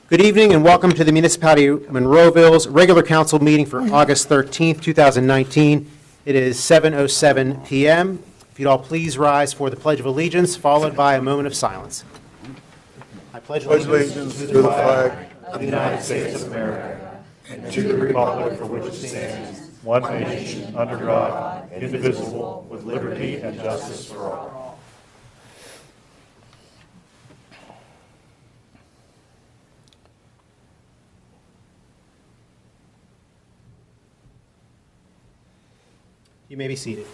Good evening and welcome to the Municipality of Monroeville's regular council meeting for August 13th, 2019. It is 7:07 p.m. If you'd all please rise for the Pledge of Allegiance, followed by a moment of silence. I pledge allegiance to the flag of the United States of America and to the republic for which it stands, one nation, under God, indivisible, with liberty and justice for all. You may be seated.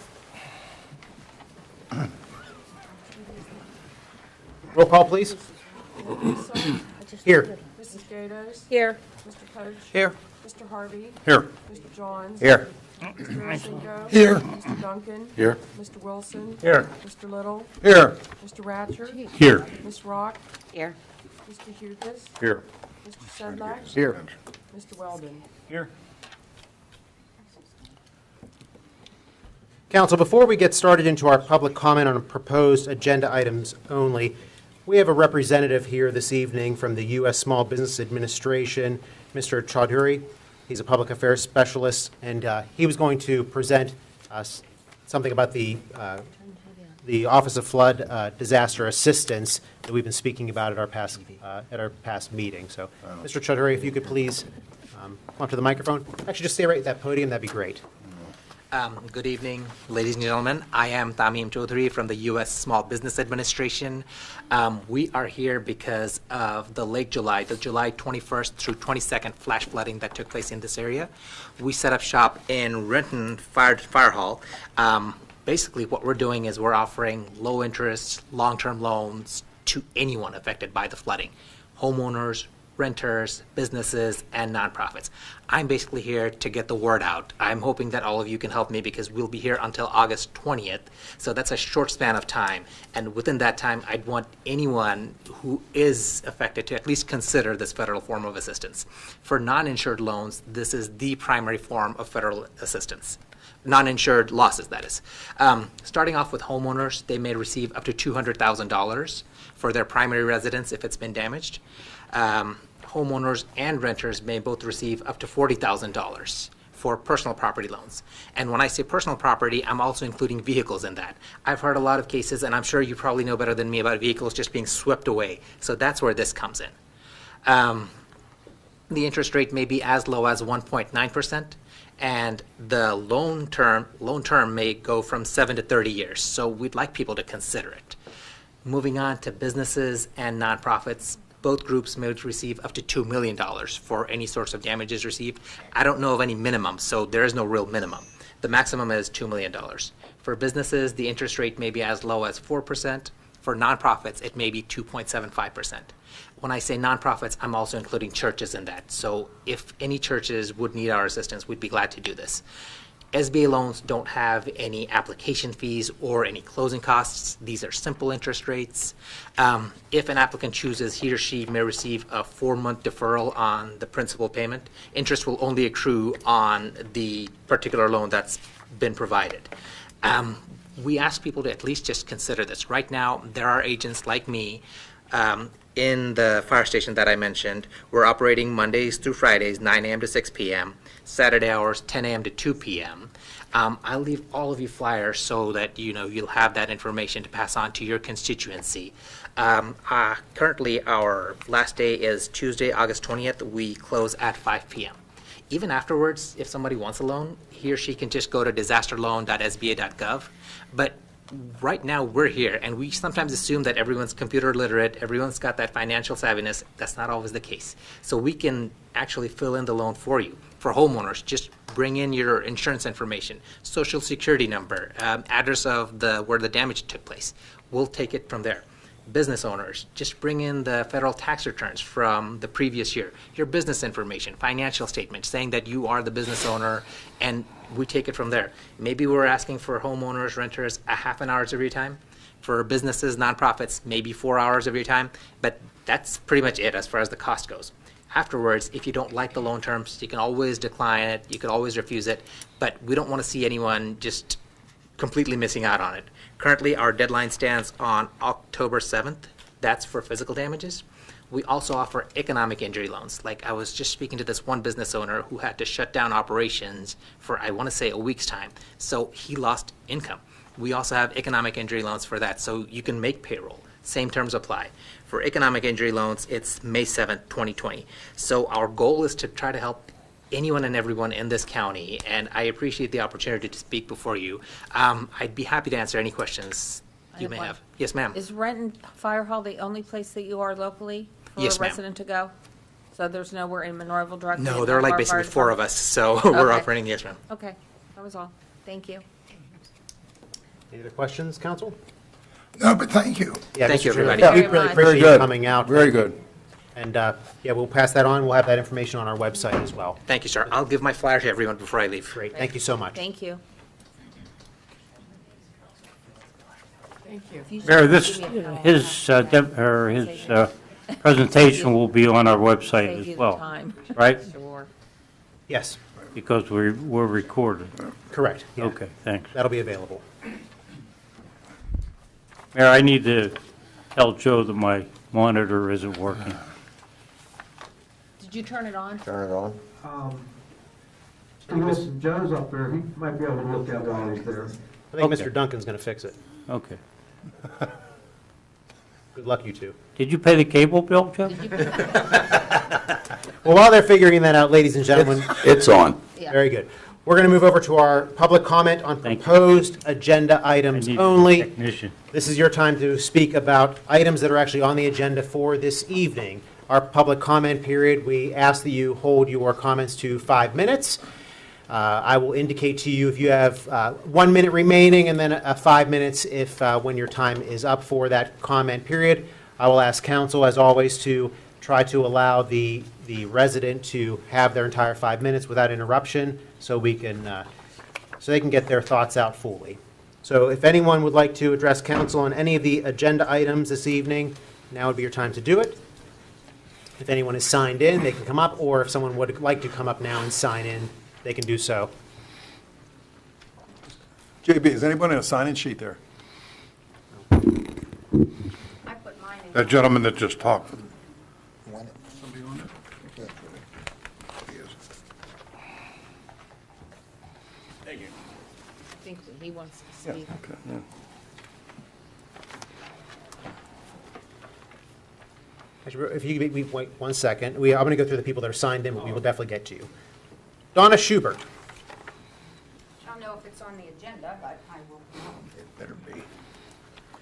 Roll call, please. Here. Mrs. Gatos. Here. Mr. Coach. Here. Mr. Harvey. Here. Mr. Johns. Here. Mr. Marasenko. Here. Mr. Duncan. Here. Mr. Wilson. Here. Mr. Little. Here. Mr. Ratcher. Here. Ms. Rock. Here. Mr. Hugus. Here. Mr. Sedlak. Here. Mr. Weldon. Here. Council, before we get started into our public comment on proposed agenda items only, we have a representative here this evening from the U.S. Small Business Administration, Mr. Chaudhuri. He's a public affairs specialist, and he was going to present us something about the Office of Flood Disaster Assistance that we've been speaking about at our past meeting. So, Mr. Chaudhuri, if you could please come up to the microphone. Actually, just stay right at that podium. That'd be great. Good evening, ladies and gentlemen. I am Tamim Chaudhuri from the U.S. Small Business Administration. We are here because of the late July, the July 21st through 22nd flash flooding that took place in this area. We set up shop in Renton Fire Hall. Basically, what we're doing is we're offering low interest, long-term loans to anyone affected by the flooding, homeowners, renters, businesses, and nonprofits. I'm basically here to get the word out. I'm hoping that all of you can help me because we'll be here until August 20th, so that's a short span of time. And within that time, I'd want anyone who is affected to at least consider this federal form of assistance. For non-insured loans, this is the primary form of federal assistance. Non-insured losses, that is. Starting off with homeowners, they may receive up to $200,000 for their primary residence if it's been damaged. Homeowners and renters may both receive up to $40,000 for personal property loans. And when I say personal property, I'm also including vehicles in that. I've heard a lot of cases, and I'm sure you probably know better than me about vehicles just being swept away. So that's where this comes in. The interest rate may be as low as 1.9%, and the loan term may go from 7 to 30 years. So we'd like people to consider it. Moving on to businesses and nonprofits, both groups may receive up to $2 million for any sorts of damages received. I don't know of any minimum, so there is no real minimum. The maximum is $2 million. For businesses, the interest rate may be as low as 4%. For nonprofits, it may be 2.75%. When I say nonprofits, I'm also including churches in that. So if any churches would need our assistance, we'd be glad to do this. SBA loans don't have any application fees or any closing costs. These are simple interest rates. If an applicant chooses, he or she may receive a 4-month deferral on the principal payment. Interest will only accrue on the particular loan that's been provided. We ask people to at least just consider this. Right now, there are agents like me in the fire station that I mentioned. We're operating Mondays through Fridays, 9 a.m. to 6 p.m., Saturday hours, 10 a.m. to 2 p.m. I'll leave all of you flyers so that you'll have that information to pass on to your constituency. Currently, our last day is Tuesday, August 20th. We close at 5 p.m. Even afterwards, if somebody wants a loan, he or she can just go to disasterloan.sba.gov. But right now we're here, and we sometimes assume that everyone's computer literate, everyone's got that financial savviness. That's not always the case. So we can actually fill in the loan for you. For homeowners, just bring in your insurance information, social security number, address of where the damage took place. We'll take it from there. Business owners, just bring in the federal tax returns from the previous year, your business information, financial statement saying that you are the business owner, and we take it from there. Maybe we're asking for homeowners, renters, a half an hour of your time. For businesses, nonprofits, maybe 4 hours of your time, but that's pretty much it as far as the cost goes. Afterwards, if you don't like the loan terms, you can always decline it, you can always refuse it, but we don't want to see anyone just completely missing out on it. Currently, our deadline stands on October 7th. That's for physical damages. We also offer economic injury loans. Like I was just speaking to this one business owner who had to shut down operations for, I want to say, a week's time. So he lost income. We also have economic injury loans for that. So you can make payroll. Same terms apply. For economic injury loans, it's May 7th, 2020. So our goal is to try to help anyone and everyone in this county, and I appreciate the opportunity to speak before you. I'd be happy to answer any questions you may have. Yes, ma'am. Is Renton Fire Hall the only place that you are locally for Yes, a ma'am. resident to go? So there's nowhere in Monroeville directly? No, in there are one like our fire basically four of departments? us, so we're Okay. operating. Yes, ma'am. Okay, that was all. Thank you. Any other questions, council? No, but thank you. Yeah, Thank Mr. you, Chairman, everybody. We Very really much. appreciate you coming out. Very good. And, yeah, we'll pass that on. We'll have that information on our website as well. Thank you, sir. I'll give my flyer to everyone before I leave. Great, thank you so much. Thank you. Thank you. If you just Mayor, give me a call, his presentation will be on our website save as you the well, time. right? Sure. Yes, Because we're recorded. correct. Yeah, Okay, thanks. that'll be available. Mayor, I need to tell Joe that my monitor isn't working. Did you turn it on? Turn it on. Listen, Joe's up there, he might be able to look at it while he's there. I think Okay. Mr. Duncan's going to fix it. Okay. Good luck, you two. Did you pay the cable bill, Joe? Well, while they're figuring that out, ladies and gentlemen, It's on. Yeah. very good. We're going to move over to our public comment on Thank you. proposed agenda I items need a only. technician. This is your time to speak about items that are actually on the agenda for this evening. Our public comment period, we ask that you hold your comments to 5 minutes. I will indicate to you if you have 1 minute remaining and then 5 minutes if when your time is up for that comment period. I will ask council, as always, to try to allow the resident to have their entire 5 minutes without interruption so we can, so they can get their thoughts out fully. So if anyone would like to address council on any of the agenda items this evening, now would be your time to do it. If anyone is signed in, they can come up, or if someone would like to come up now and sign in, they can do so. JB, is anybody on a sign-in sheet there? I put mine in. That gentleman that just talked. I think he wants to speak. Okay, yeah. Actually, if you could wait 1 second, I'm going to go through the people that are signed in, but we will definitely get to you. Donna Schubert. I don't know if it's on the agenda, but I will know. It better be.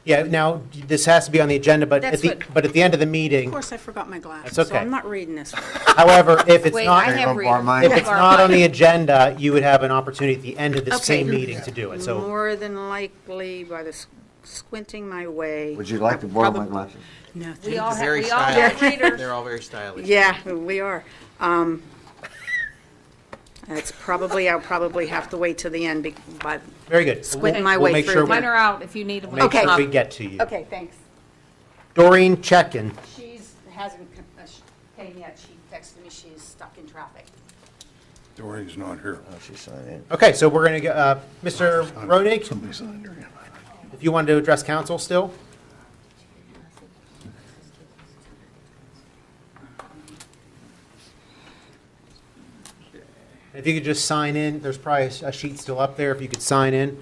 Yeah, now, this has to be on the agenda, but That's at the end of the meeting, Of course, I forgot my glasses, That's so okay. I'm not reading this. however, if it's Wait, not, I have Don't borrow readers. mine. if it's not on the agenda, you would have an opportunity at the end of this Okay. same meeting to do it, so. More than likely, by the squinting my way. Would you like to borrow my Probably- glasses? No, We all have, Very we all have stylish. readers. They're all very stylish. yeah, we are. It's probably, I'll probably have to wait till the end, but, Very good. Squinting my We'll way make through sure them. we- Mine are out if you need them. Make Okay. sure we get to you. okay, thanks. Doreen Chekin. Hasn't came yet, she texted me she's stuck in traffic. Doreen's not here. Oh, she's signed in. Okay, so we're going to get, Mr. Ronig, Somebody signed her in. if you wanted to address council still? If you could just sign in, there's probably a sheet still up there, if you could sign in.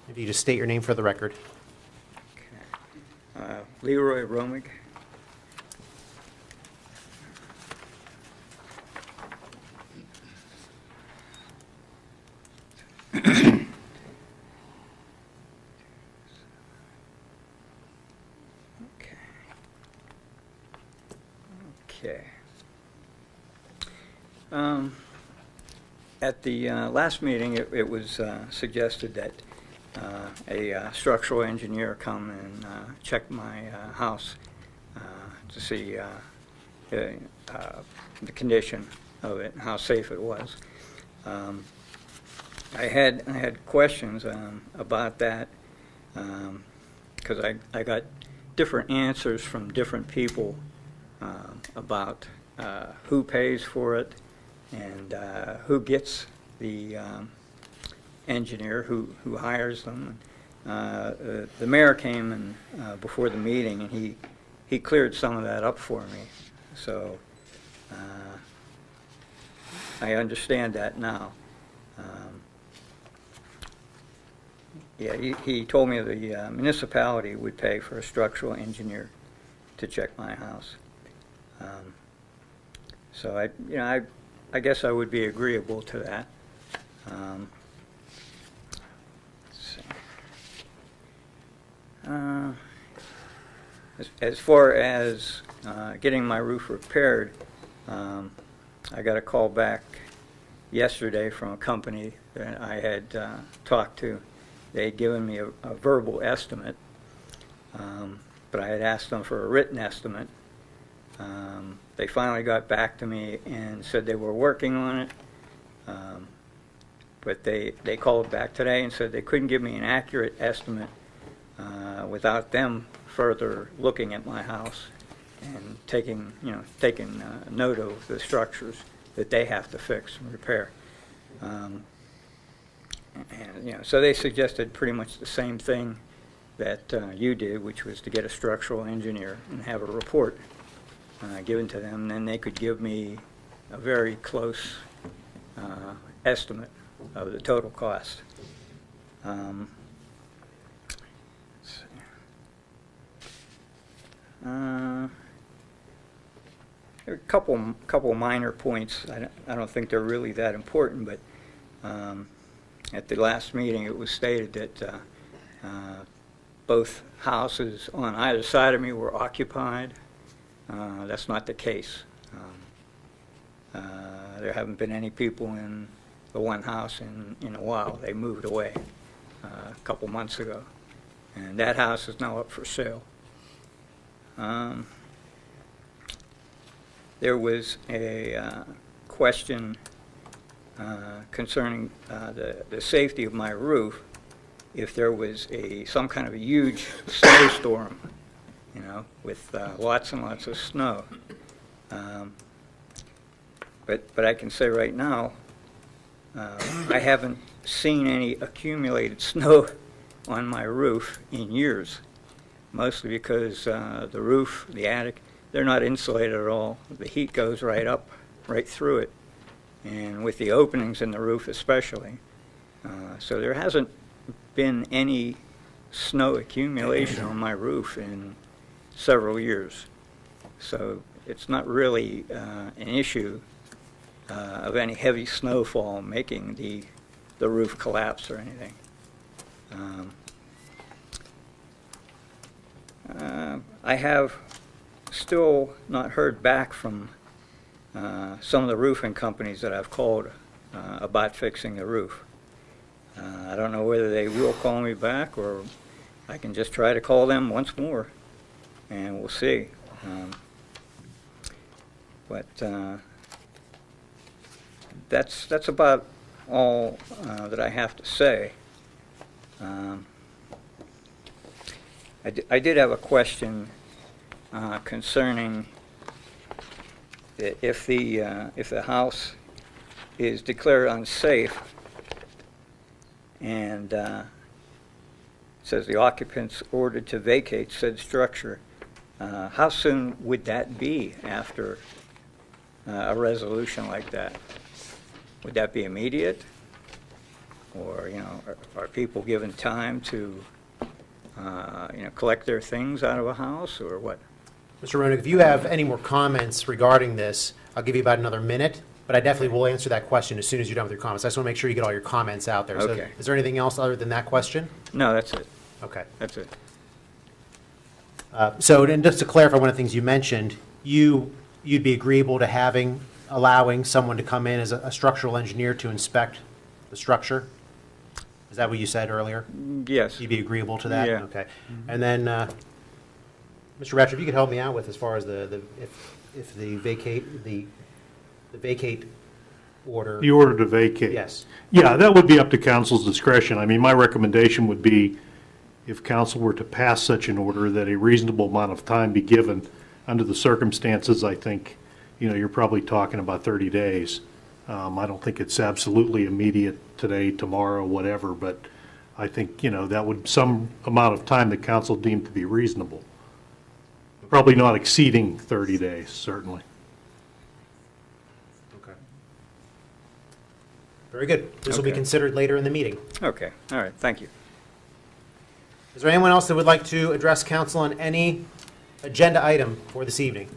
If you just state your name for the record. Leroy Romig. Okay. At the last meeting, it was suggested that a structural engineer come and check my house to see the condition of it and how safe it was. I had questions about that because I got different answers from different people about who pays for it and who gets the engineer, who hires them. The mayor came and before the meeting, and he cleared some of that up for me. So I understand that now. Yeah, he told me the municipality would pay for a structural engineer to check my house. So I guess I would be agreeable to that. Let's see. As far as getting my roof repaired, I got a call back yesterday from a company that I had talked to. They had given me a verbal estimate, but I had asked them for a written estimate. They finally got back to me and said they were working on it, but they called back today and said they couldn't give me an accurate estimate without them further looking at my house and taking note of the structures that they have to fix and repair. And so they suggested pretty much the same thing that you did, which was to get a structural engineer and have a report given to them. Then they could give me a very close estimate of the total cost. Let's see. There are a couple minor points. I don't think they're really that important, but at the last meeting it was stated that both houses on either side of me were occupied. That's not the case. There haven't been any people in the one house in a while. They moved away a couple months ago, and that house is now up for sale. There was a question concerning the safety of my roof if there was some kind of a huge snowstorm, with lots and lots of snow. But I can say right now, I haven't seen any accumulated snow on my roof in years, mostly because the roof, the attic, they're not insulated at all. The heat goes right up, right through it, and with the openings in the roof especially. So there hasn't been any snow accumulation on my roof in several years. So it's not really an issue of any heavy snowfall making the roof collapse or anything. I have still not heard back from some of the roofing companies that I've called about fixing the roof. I don't know whether they will call me back or I can just try to call them once more, and we'll see. But that's about all that I have to say. I did have a question concerning if the house is declared unsafe and says the occupants ordered to vacate said structure, how soon would that be after a resolution like that? Would that be immediate? Or, are people given time to, collect their things out of a house, or what? Mr. Roenick, if you have any more comments regarding this, I'll give you about another minute, but I definitely will answer that question as soon as you're done with your comments. I just want to make sure you get all your comments out there. Okay. So is there anything else other than that question? No, that's it. Okay. That's it. So and just to clarify one of the things you mentioned, you'd be agreeable to allowing someone to come in as a structural engineer to inspect the structure? Is that what you said earlier? Yes. You'd be agreeable to that? Yeah. Okay. And then, Mr. Ratcher, if you could help me out with as far as if the vacate order. The order to vacate? Yes. Yeah, that would be up to council's discretion. I mean, my recommendation would be if council were to pass such an order, that a reasonable amount of time be given. Under the circumstances, I think, you're probably talking about 30 days. I don't think it's absolutely immediate today, tomorrow, whatever, but I think, that would some amount of time that council deemed to be reasonable. Probably not exceeding 30 days, certainly. Okay. Very good. This will be Okay. considered later in the meeting. Okay, all right, thank you. Is there anyone else that would like to address council on any agenda item for this evening?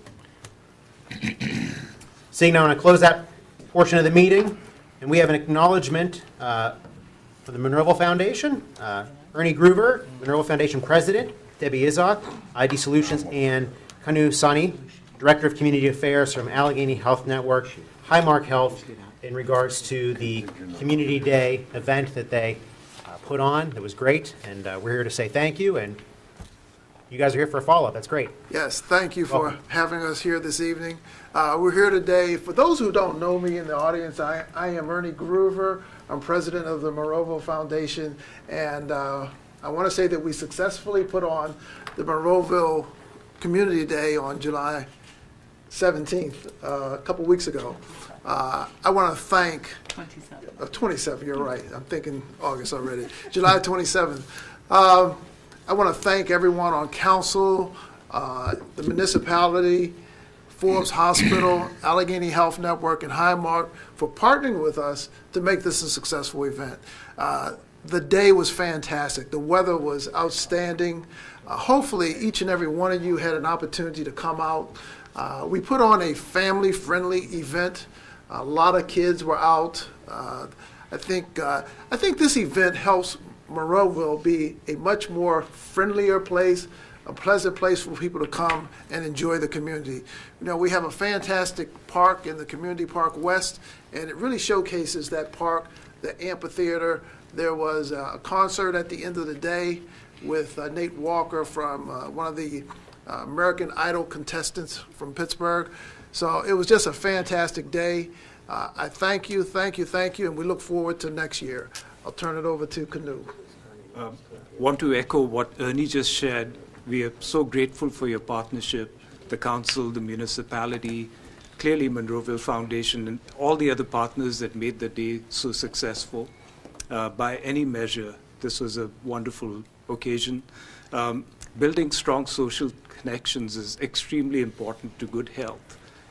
Seeing now, I'm going to close that portion of the meeting, and we have an acknowledgement for the Monroeville Foundation. Ernie Groover, Monroeville Foundation President, Debbie Izot, ID Solutions, and Kanu Sani, Director of Community Affairs from Allegheny Health Network, Highmark Health, in regards to the Community Day event that they put on. It was great, and we're here to say thank you, and you guys are here for a follow-up. That's great. Yes, thank you for Welcome. having us here this evening. We're here today. For those who don't know me in the audience, I am Ernie Groover. I'm president of the Monroeville Foundation, and I want to say that we successfully put on the Monroeville Community Day on July 17th, a couple weeks ago. I want to thank 27, you're right. I'm thinking August already. July 27th. I want to thank everyone on council, the municipality, Forbes Hospital, Allegheny Health Network, and Highmark for partnering with us to make this a successful event. The day was fantastic. The weather was outstanding. Hopefully, each and every one of you had an opportunity to come out. We put on a family-friendly event. A lot of kids were out. I think this event helps Monroeville be a much more friendlier place, a pleasant place for people to come and enjoy the community. We have a fantastic park in the Community Park West, and it really showcases that park, the amphitheater. There was a concert at the end of the day with Nate Walker from one of the American Idol contestants from Pittsburgh. So it was just a fantastic day. I thank you, and we look forward to next year. I'll turn it over to Kanu. Want to echo what Ernie just shared. We are so grateful for your partnership, the council, the municipality, clearly Monroeville Foundation, and all the other partners that made the day so successful. By any measure, this was a wonderful occasion. Building strong social connections is extremely important to good health.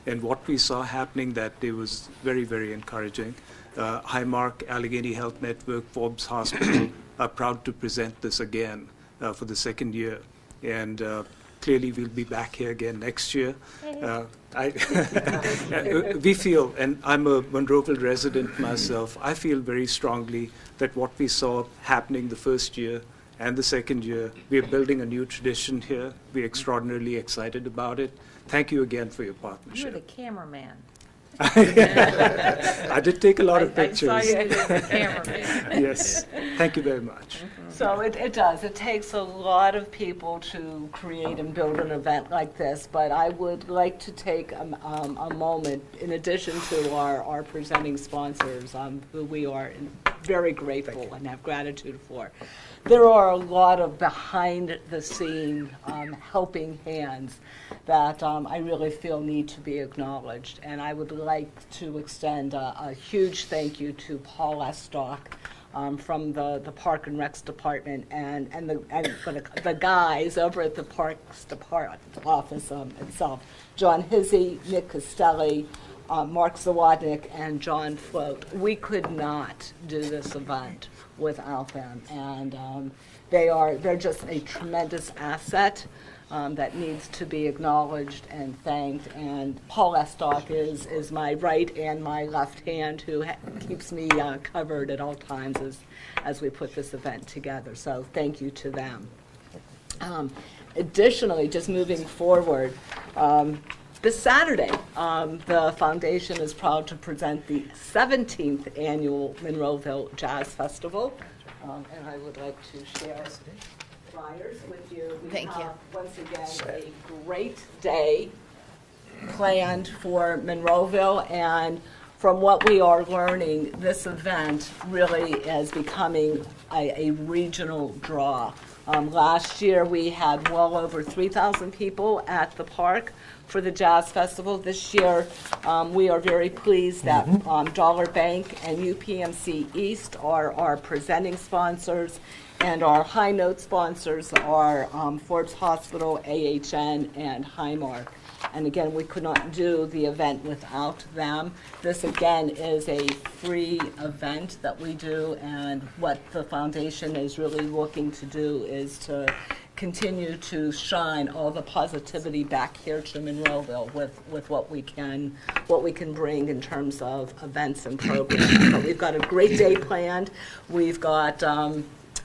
And what we saw happening that day was very, very encouraging. Highmark, Allegheny Health Network, Forbes Hospital are proud to present this again for the second year. And clearly we'll be back here again next year. We feel, and I'm a Monroeville resident myself, I feel very strongly that what we saw happening the first year and the second year, we are building a new tradition here. We're extraordinarily excited about it. Thank you again for your You're partnership. the cameraman. I did take a lot of pictures. I saw you as the cameraman. Yes, thank you very much. So it does. It takes a lot of people to create and build an event like this, but I would like to take a moment, in addition to our presenting sponsors, who we are very grateful and have gratitude for. There are a lot of behind-the-scene helping hands that I really feel need to be acknowledged. And I would like to extend a huge thank you to Paul Estock from the Park and Recs Department and the guys over at the Parks Department office itself, John Hizzy, Nick Costelli, Mark Zawadnik, and John Float. We could not do this event without them, and they're just a tremendous asset that needs to be acknowledged and thanked. And Paul Estock is my right and my left hand, who keeps me covered at all times as we put this event together. So thank you to them. Additionally, just moving forward, this Saturday, the foundation is proud to present the 17th annual Monroeville Jazz Festival, and I would like to share flyers with you. We Thank you. have, once again, a great day planned for Monroeville, and from what we are learning, this event really is becoming a regional draw Last year, we had well over 3,000 people at the park for the Jazz Festival. This year, we are very pleased that Dollar Bank and UPMC East are our presenting sponsors, and our high note sponsors are Forbes Hospital, AHN, and Highmark. And again, we could not do the event without them. This again is a free event that we do, and what the foundation is really looking to do is to continue to shine all the positivity back here to Monroeville with what we can bring in terms of events and programs. But we've got a great day planned. We've got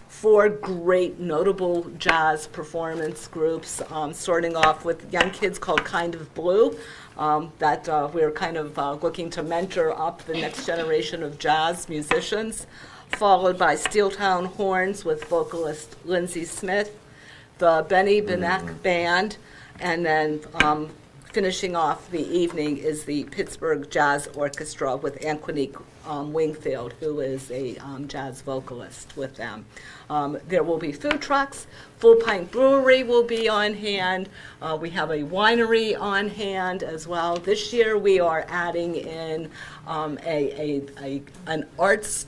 4 great notable jazz performance groups, starting off with young kids called Kind of Blue, that we're kind of looking to mentor up the next generation of jazz musicians, followed by Steeltown Horns with vocalist Lindsay Smith, the Benny Benek Band, and then finishing off the evening is the Pittsburgh Jazz Orchestra with Anquinique Wingfield, who is a jazz vocalist with them. There will be food trucks. Full Pint Brewery will be on hand. We have a winery on hand as well. This year we are adding in an arts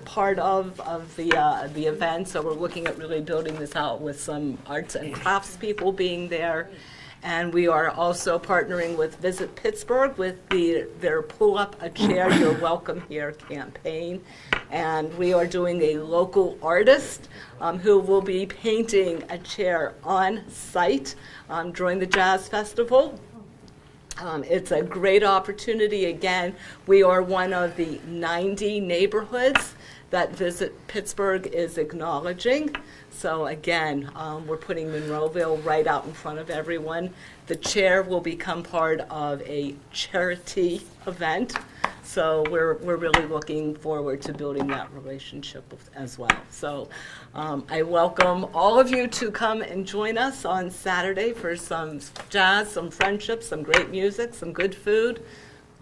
part of the event, so we're looking at really building this out with some arts and crafts people being there. And we are also partnering with Visit Pittsburgh with their Pull Up a Chair, You're Welcome Here campaign. And we are doing a local artist who will be painting a chair on site during the Jazz Festival. It's a great opportunity. Again, we are one of the 90 neighborhoods that Visit Pittsburgh is acknowledging. So again, we're putting Monroeville right out in front of everyone. The chair will become part of a charity event. So we're really looking forward to building that relationship as well. So I welcome all of you to come and join us on Saturday for some jazz, some friendship, some great music, some good food.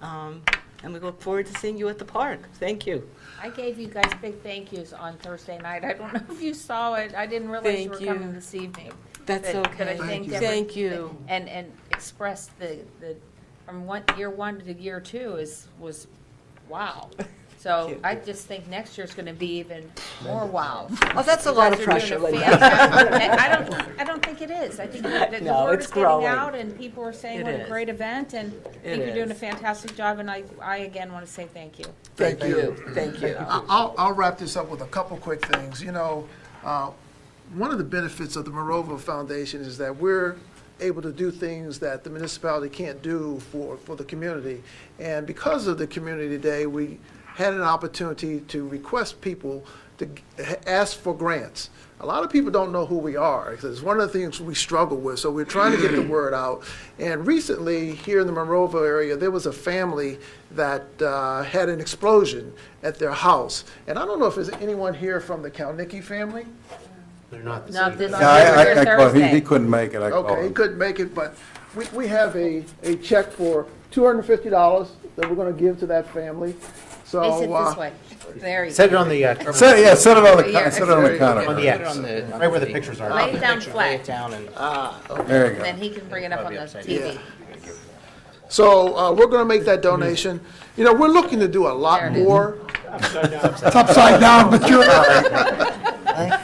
And we look forward to seeing you at the park. Thank you. I gave you guys big thank yous on Thursday night. I don't know if you saw it. I didn't realize you were coming this evening. That's But okay. I thanked Thank you. And expressed the from year 1 to year 2 was wow. So I just think next year's going to be even more wow. Oh, that's a lot of You guys pressure, are doing a Linda. fantastic- I don't think it is. I think that the No, word it's is getting growing. out, and people are saying It what a is. great event, and I It think you're doing a is. fantastic job. And I again want to say thank you. Thank you. Thank you. I'll wrap this up with a couple quick things. You know, one of the benefits of the Monroeville Foundation is that we're able to do things that the municipality can't do for the community. And because of the Community Day, we had an opportunity to request people to ask for grants. A lot of people don't know who we are, because it's one of the things we struggle with, so we're trying to get the word out. And recently, here in the Monroeville area, there was a family that had an explosion at their house. And I don't know if there's anyone here from the Kalnicki family? They're not the No, same. this is I called, he Thursday. couldn't make it, I called Okay, he him. couldn't make it, but we have a check for $250 that we're going to give to that family. So Face it this way. There you Set it go. on the, Set it on the, Here. set it on the on counter. the X, right where the pictures are. Lay it down flat, There you and then go. he can bring it up on the TV. So we're going to make that donation. You know, we're looking to do a lot There it is. more. It's upside down, but you're all right.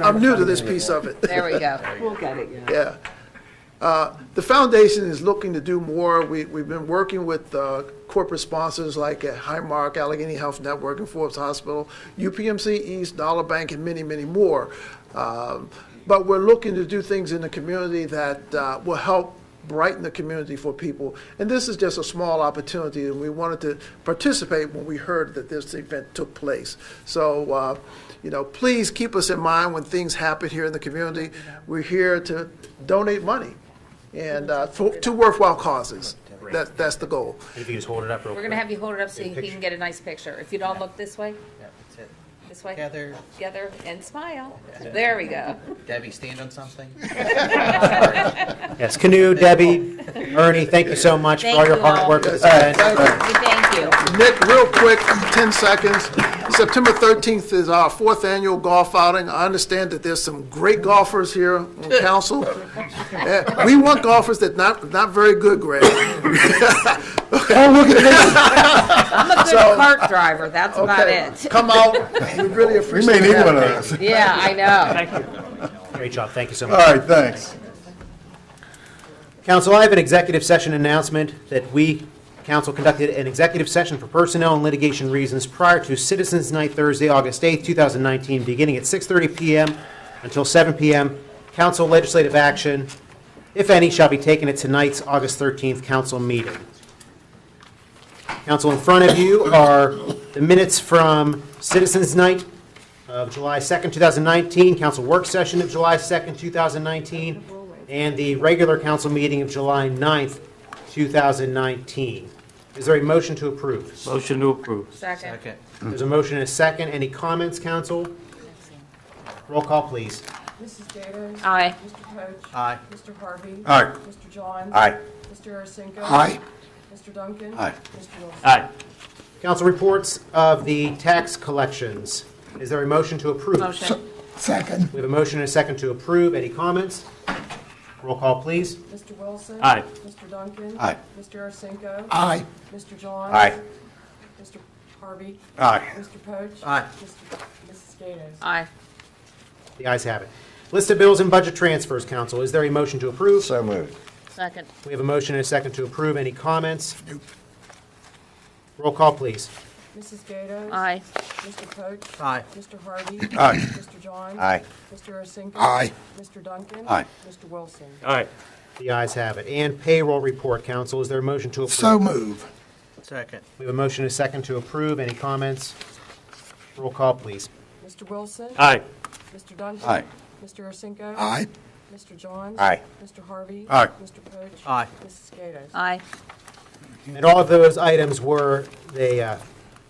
I'm new to this piece of it. There we go. We'll get it, yeah. Yeah. The foundation is looking to do more. We've been working with corporate sponsors like Highmark, Allegheny Health Network, and Forbes Hospital, UPMC East, Dollar Bank, and many, many more. But we're looking to do things in the community that will help brighten the community for people. And this is just a small opportunity, and we wanted to participate when we heard that this event took place. So, you know, please keep us in mind when things happen here in the community. We're here to donate money and to worthwhile causes. That's the goal. If you just hold it up real We're quick. gonna have you hold it up so you can get a nice picture. If you'd all look this way, this way. Together and smile. There we go. Debbie, stand on something. Yes, Canoe, Debbie, Ernie, thank you so much for all your Thank you hard all. work this Thank event. Thank you. Nick, real quick, 10 seconds. September 13th is our 4th annual golf outing. I understand that there's some great golfers here on council. We want golfers that not very good, Greg. Oh, look at this. I'm a good cart driver, that's about Okay, it. come out. We really We appreciate may need having one of you. those. Yeah, I know. Great job, thank you so All much. right, thanks. Council, I have an executive session announcement that we, council, conducted an executive session for personnel and litigation reasons prior to Citizens Night Thursday, August 8th, 2019, beginning at 6:30 p.m. until 7 p.m. Council legislative action, if any, shall be taken at tonight's August 13th council meeting. Council, in front of you are the minutes from Citizens Night of July 2nd, 2019, council work session of July 2nd, 2019, and the regular council meeting of July 9th, 2019. Is there a motion to approve? Motion to approve. Second. There's a motion and a second. Any comments, council? Roll call, please. Mrs. Gatos? Aye. Mr. Poach? Aye. Mr. Harvey? Aye. Mr. Johns? Aye. Mr. Arcinico? Aye. Mr. Duncan? Aye. Mr. Wilson? Aye. Council reports of the tax collections. Is there a motion to approve? Motion. Second. We have a motion and a second to approve. Any comments? Roll call, please. Mr. Wilson? Aye. Mr. Duncan? Aye. Mr. Arcinico? Aye. Mr. Johns? Aye. Mr. Harvey? Aye. Mr. Poach? Aye. Mrs. Gatos? Aye. The ayes have it. List of bills and budget transfers, council. Is there a motion to approve? So moved. Second. We have a motion and a second to approve. Any comments? Roll call, please. Mrs. Gatos? Aye. Mr. Poach? Aye. Mr. Harvey? Aye. Mr. Johns? Aye. Mr. Arcinico? Aye. Mr. Duncan? Aye. Mr. Wilson? Aye. The ayes have it. And payroll report, council. Is there a motion to approve? So move. Second. We have a motion and a second to approve. Any comments? Roll call, please. Mr. Wilson? Aye. Mr. Duncan? Aye. Mr. Arcinico? Aye. Mr. Johns? Aye. Mr. Harvey? Aye. Mr. Poach? Aye. Mrs. Gatos? Aye. And all of those items were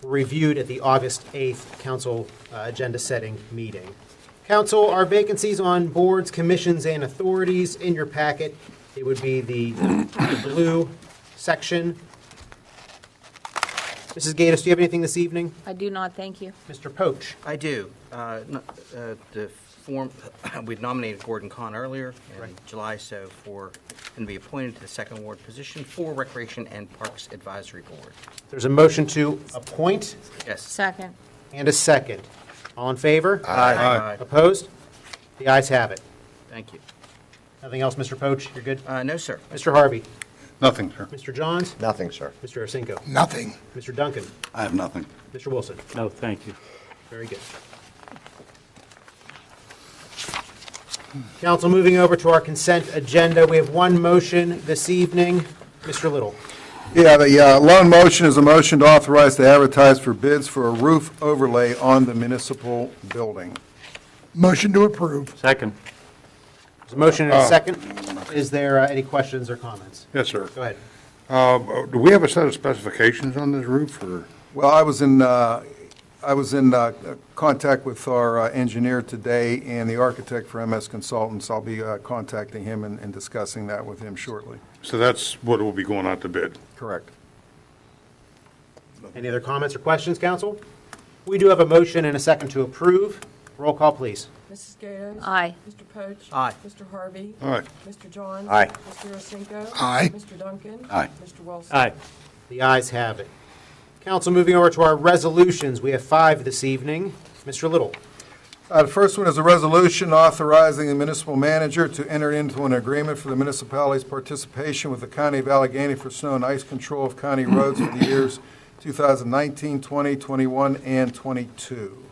reviewed at the August 8th council agenda-setting meeting. Council, our vacancies on boards, commissions, and authorities in your packet. It would be the blue section. Mrs. Gatos, do you have anything this evening? I do not, thank you. Mr. Poach? I do. The form, we'd nominated Gordon Kahn earlier in July, so and be appointed to the second ward position for Recreation and Parks Advisory Board. There's a motion to appoint Yes. Second. and a second. All in favor? Aye. Opposed? The ayes have it. Thank you. Nothing else, Mr. Poach? You're good? No, sir. Mr. Harvey? Nothing, sir. Mr. Johns? Nothing, sir. Mr. Arcinico? Nothing. Mr. Duncan? I have nothing. Mr. Wilson? No, thank you. Very good. Council, moving over to our consent agenda, we have one motion this evening. Mr. Little. Yeah, the lone motion is a motion to authorize to advertise for bids for a roof overlay on the municipal building. Motion to approve. Second. There's a motion and a second. Is there any questions or comments? Yes, sir. Go ahead. Do we have a set of specifications on this roof, or? Well, I was in contact with our engineer today and the architect for MS Consultants. I'll be contacting him and discussing that with him shortly. So that's what will be going out to bid? Correct. Any other comments or questions, council? We do have a motion and a second to approve. Roll call, please. Mrs. Gatos? Aye. Mr. Poach? Aye. Mr. Harvey? Aye. Mr. Johns? Aye. Mr. Arcinico? Aye. Mr. Duncan? Aye. Mr. Wilson? Aye. The ayes have it. Council, moving over to our resolutions. We have 5 this evening. Mr. Little. The first one is a resolution authorizing the municipal manager to enter into an agreement for the municipality's participation with the County of Allegheny for snow and ice control of county roads for the years 2019, 20, 21, and 22.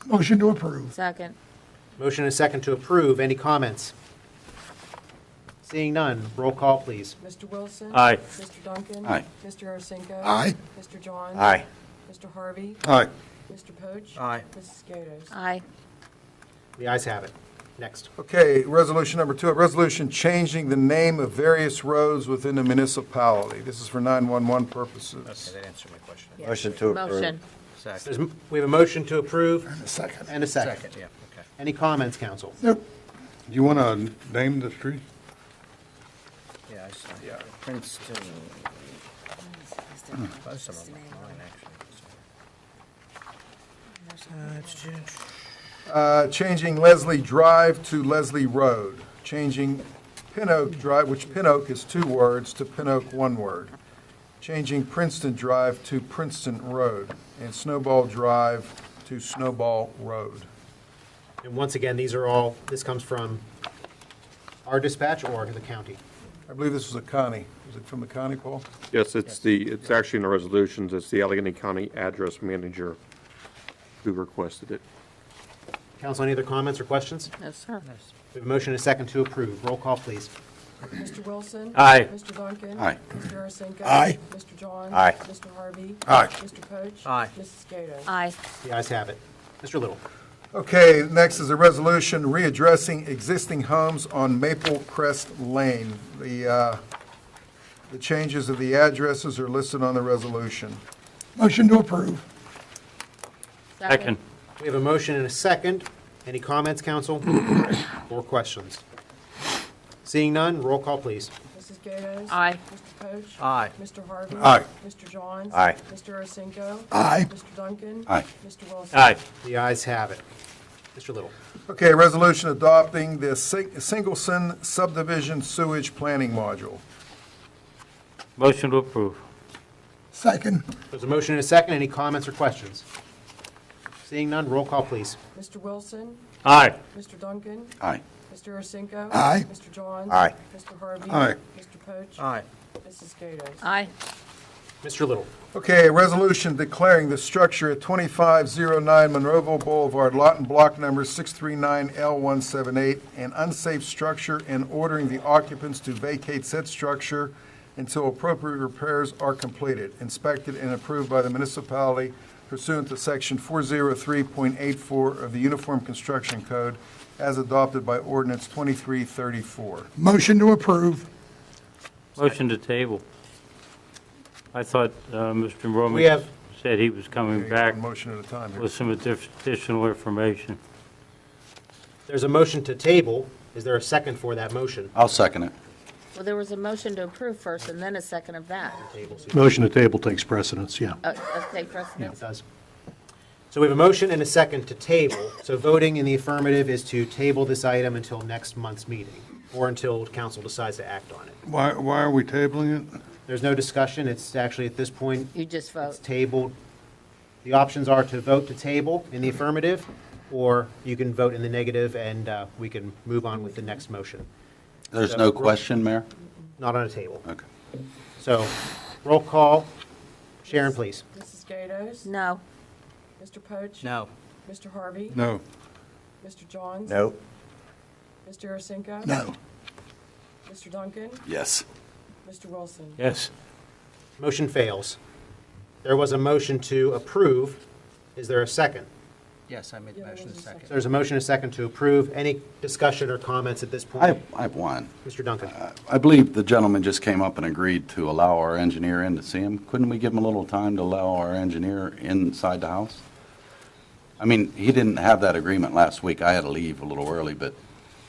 Motion to approve. Second. Motion and a second to approve. Any comments? Seeing none, roll call, please. Mr. Wilson? Aye. Mr. Duncan? Aye. Mr. Arcinico? Aye. Mr. Johns? Aye. Mr. Harvey? Aye. Mr. Poach? Aye. Mrs. Gatos? Aye. The ayes have it. Next. Okay, resolution number 2, a resolution changing the name of various roads within the municipality. This is for 911 purposes. Okay, that answered my question. Motion to approve. Motion. Second. We have a motion to approve And a second. and a second. Second, yeah, okay. Any comments, council? Nope. Do you want to name the street? Yeah, Princeton. Most of them are mine, actually. Changing Leslie Drive to Leslie Road. Changing Pin Oak Drive, which Pin Oak is 2 words, to Pin Oak 1 word. Changing Princeton Drive to Princeton Road. And Snowball Drive to Snowball Road. And once again, this comes from our dispatch or the county? I believe this was a Connie. Was it from the Connie, Paul? Yes, it's actually in the resolutions. It's the Allegheny County Address Manager who requested it. Council, any other comments or questions? Yes, sir. We have a motion and a second to approve. Roll call, please. Mr. Wilson? Aye. Mr. Duncan? Aye. Mr. Arasinko? Aye. Mr. Johns? Aye. Mr. Harvey? Aye. Mr. Poach? Aye. Mrs. Gato? Aye. The ayes have it. Mr. Little. Okay, next is a resolution readdressing existing homes on Maple Crest Lane. The changes of the addresses are listed on the resolution. Motion to approve. Second. We have a motion and a second. Any comments, council? Or questions? Seeing none, roll call, please. Mrs. Gatos? Aye. Mr. Poach? Aye. Mr. Harvey? Aye. Mr. Johns? Aye. Mr. Arasinko? Aye. Mr. Duncan? Aye. Mr. Wilson? Aye. The ayes have it. Mr. Little. Okay, resolution adopting the Singleton Subdivision Sewage Planning Module. Motion to approve. Second. There's a motion and a second. Any comments or questions? Seeing none, roll call, please. Mr. Wilson? Aye. Mr. Duncan? Aye. Mr. Arasinko? Aye. Mr. Johns? Aye. Mr. Harvey? Aye. Mr. Poach? Aye. Mrs. Gatos? Aye. Mr. Little. Okay, a resolution declaring the structure at 2509 Monroeville Boulevard, lot and block number 639L178, an unsafe structure and ordering the occupants to vacate said structure until appropriate repairs are completed, inspected, and approved by the municipality pursuant to Section 403.84 of the Uniform Construction Code as adopted by Ordinance 2334. Motion to approve. Motion to table. I thought Mr. We Roman have- said he was coming back One motion at a time here. with some additional information. There's a motion to table. Is there a second for that motion? I'll second it. Well, there was a motion to approve first and then a second of that. Motion to table takes precedence, yeah. Let's take precedence. It does. So we have a motion and a second to table. So voting in the affirmative is to table this item until next month's meeting, or until council decides to act on it. Why are we tabling it? There's no discussion. It's actually, at this point, You just vote. it's tabled. The options are to vote to table in the affirmative, or you can vote in the negative, and we can move on with the next motion. There's no question, Mayor? Not on a table. Okay. So, roll call. Sharon, please. Mrs. Gatos? No. Mr. Poach? No. Mr. Harvey? No. Mr. Johns? No. Mr. Arasinko? No. Mr. Duncan? Yes. Mr. Wilson? Yes. Motion fails. There was a motion to approve. Is there a second? Yes, I made the Yeah, motion there's a second. So there's a motion and a second to approve. Any discussion or comments at this point? I have one. Mr. Duncan. I believe the gentleman just came up and agreed to allow our engineer in to see him. Couldn't we give him a little time to allow our engineer inside the house? I mean, he didn't have that agreement last week. I had to leave a little early, but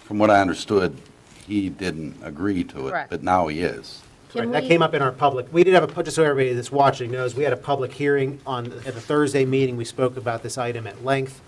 from what I understood, he didn't agree to it. Correct. But now he is. Can That we- came up in our public, we did have a, just so everybody that's watching knows, we had a public hearing at the Thursday meeting. We spoke about this item at length.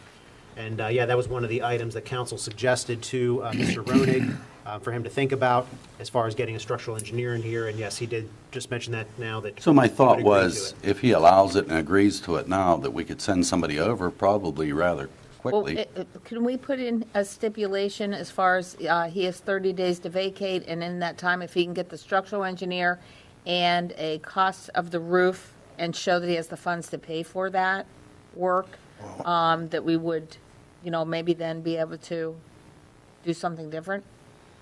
And, yeah, that was one of the items that council suggested to Mr. Roenig for him to think about as far as getting a structural engineer in here. And yes, he did just mention that now that. So my he would thought agree to was, it. if he allows it and agrees to it now, that we could send somebody over probably rather Well, quickly. can we put in a stipulation as far as he has 30 days to vacate, and in that time, if he can get the structural engineer and a cost of the roof and show that he has the funds to pay for that work, that we would, maybe then be able to do something different?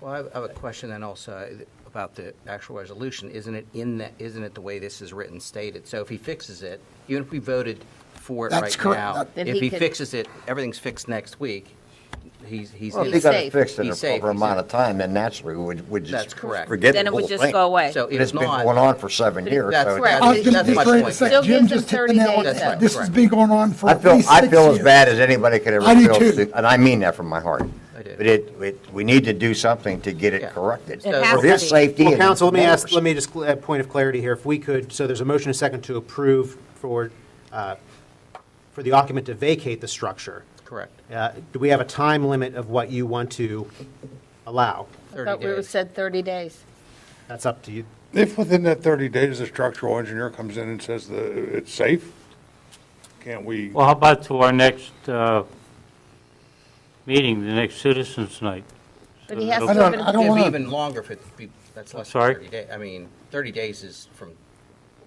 Well, I have a question then also about the actual resolution. Isn't it the way this is written stated? So if he fixes it, even if we voted for it That's right correct. now, Then if he he could- fixes it, everything's fixed next week, he's Well, if he's he got safe. it fixed in He's a safe. proper He's amount safe. of time, then naturally we'd That's just correct. forget Then the it would whole just thing. go away. So if It's been not, going on for 7 years, That's so correct. I was That's my point. Still Jim gives him just hit the 30 nail on days. the head. That's This correct. has been going on for I at feel least I 6 feel as years. bad as anybody could ever I do feel, too. and I mean that from my heart. I do. But we need to do something to get it Yeah. corrected. It has For to his be. safety Well, and council, neighbors. let me just, point of clarity here, if we could, so there's a motion and a second to approve for the occupant to vacate the structure. Correct. Do we have a time limit of what you want to allow? I 30 thought we days. said 30 days. That's up to you. If within that 30 days, the structural engineer comes in and says that it's safe, can't we? Well, how about to our next meeting, the next citizens' night? But he has I to don't- have I don't it. It'd be wanna- even longer if that's less Sorry? than 30 days. I mean, 30 days is from,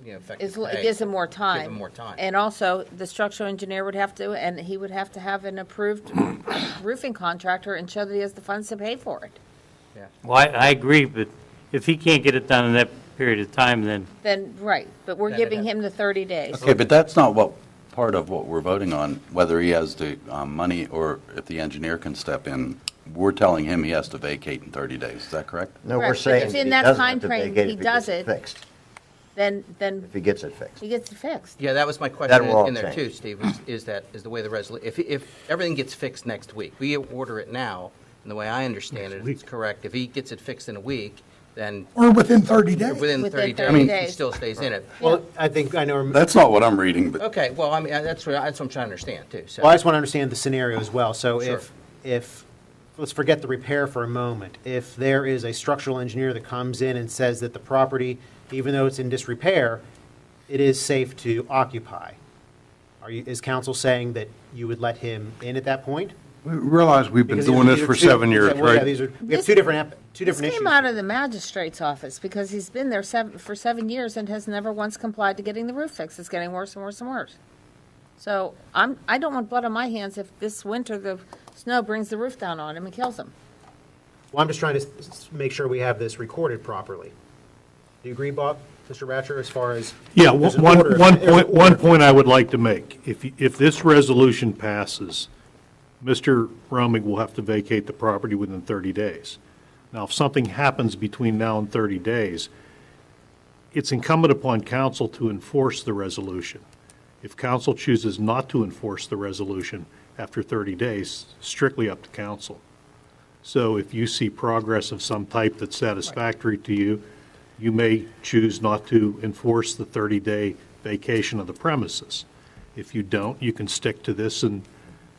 effective It today. gives him more time. Gives him more time. And also, the structural engineer would have to, and he would have to have an approved roofing contractor and show that he has the funds to pay for it. Well, I agree, but if he can't get it done in that period of time, then Then, right, but we're Then it giving has- him the 30 days. Okay, but that's not part of what we're voting on, whether he has the money or if the engineer can step in. We're telling him he has to vacate in 30 days. Is that correct? No, we're Correct, but saying if that in he that doesn't have to timeframe vacate he if he does gets it it- fixed. Then If he gets it fixed. he gets it fixed. Yeah, that was my That question we're all in there saying. too, Steve, is the way the resolution, if everything gets fixed next week, we order it now, and the way I understand it, it's correct. If he gets it fixed in a week, then Or within 30 days. within Within 30 30 days, he days. still stays in it. Well, I think, I know, That's not what I'm reading, but Okay, well, I mean, that's what I'm trying to understand too, so. well, I just want to understand the scenario as well. So Sure. if, let's forget the repair for a moment. If there is a structural engineer that comes in and says that the property, even though it's in disrepair, it is safe to occupy, is council saying that you would let him in at that point? We realize we've been Because doing these this are for two- 7 years, well, yeah, right? we have This- two different This issues. came out of the magistrate's office because he's been there for 7 years and has never once complied to getting the roof fixed. It's getting worse and worse and worse. So I don't want blood on my hands if this winter the snow brings the roof down on him and kills him. Well, I'm just trying to make sure we have this recorded properly. Do you agree, Bob, Mr. Ratcher, as far as? Yeah, there's an one order- one there's an point one order. point I would like to make. If this resolution passes, Mr. Romig will have to vacate the property within 30 days. Now, if something happens between now and 30 days, it's incumbent upon council to enforce the resolution. If council chooses not to enforce the resolution after 30 days, strictly up to council. So if you see progress of some type that's satisfactory to you, you may choose not to enforce the 30-day vacation of the premises. If you don't, you can stick to this and,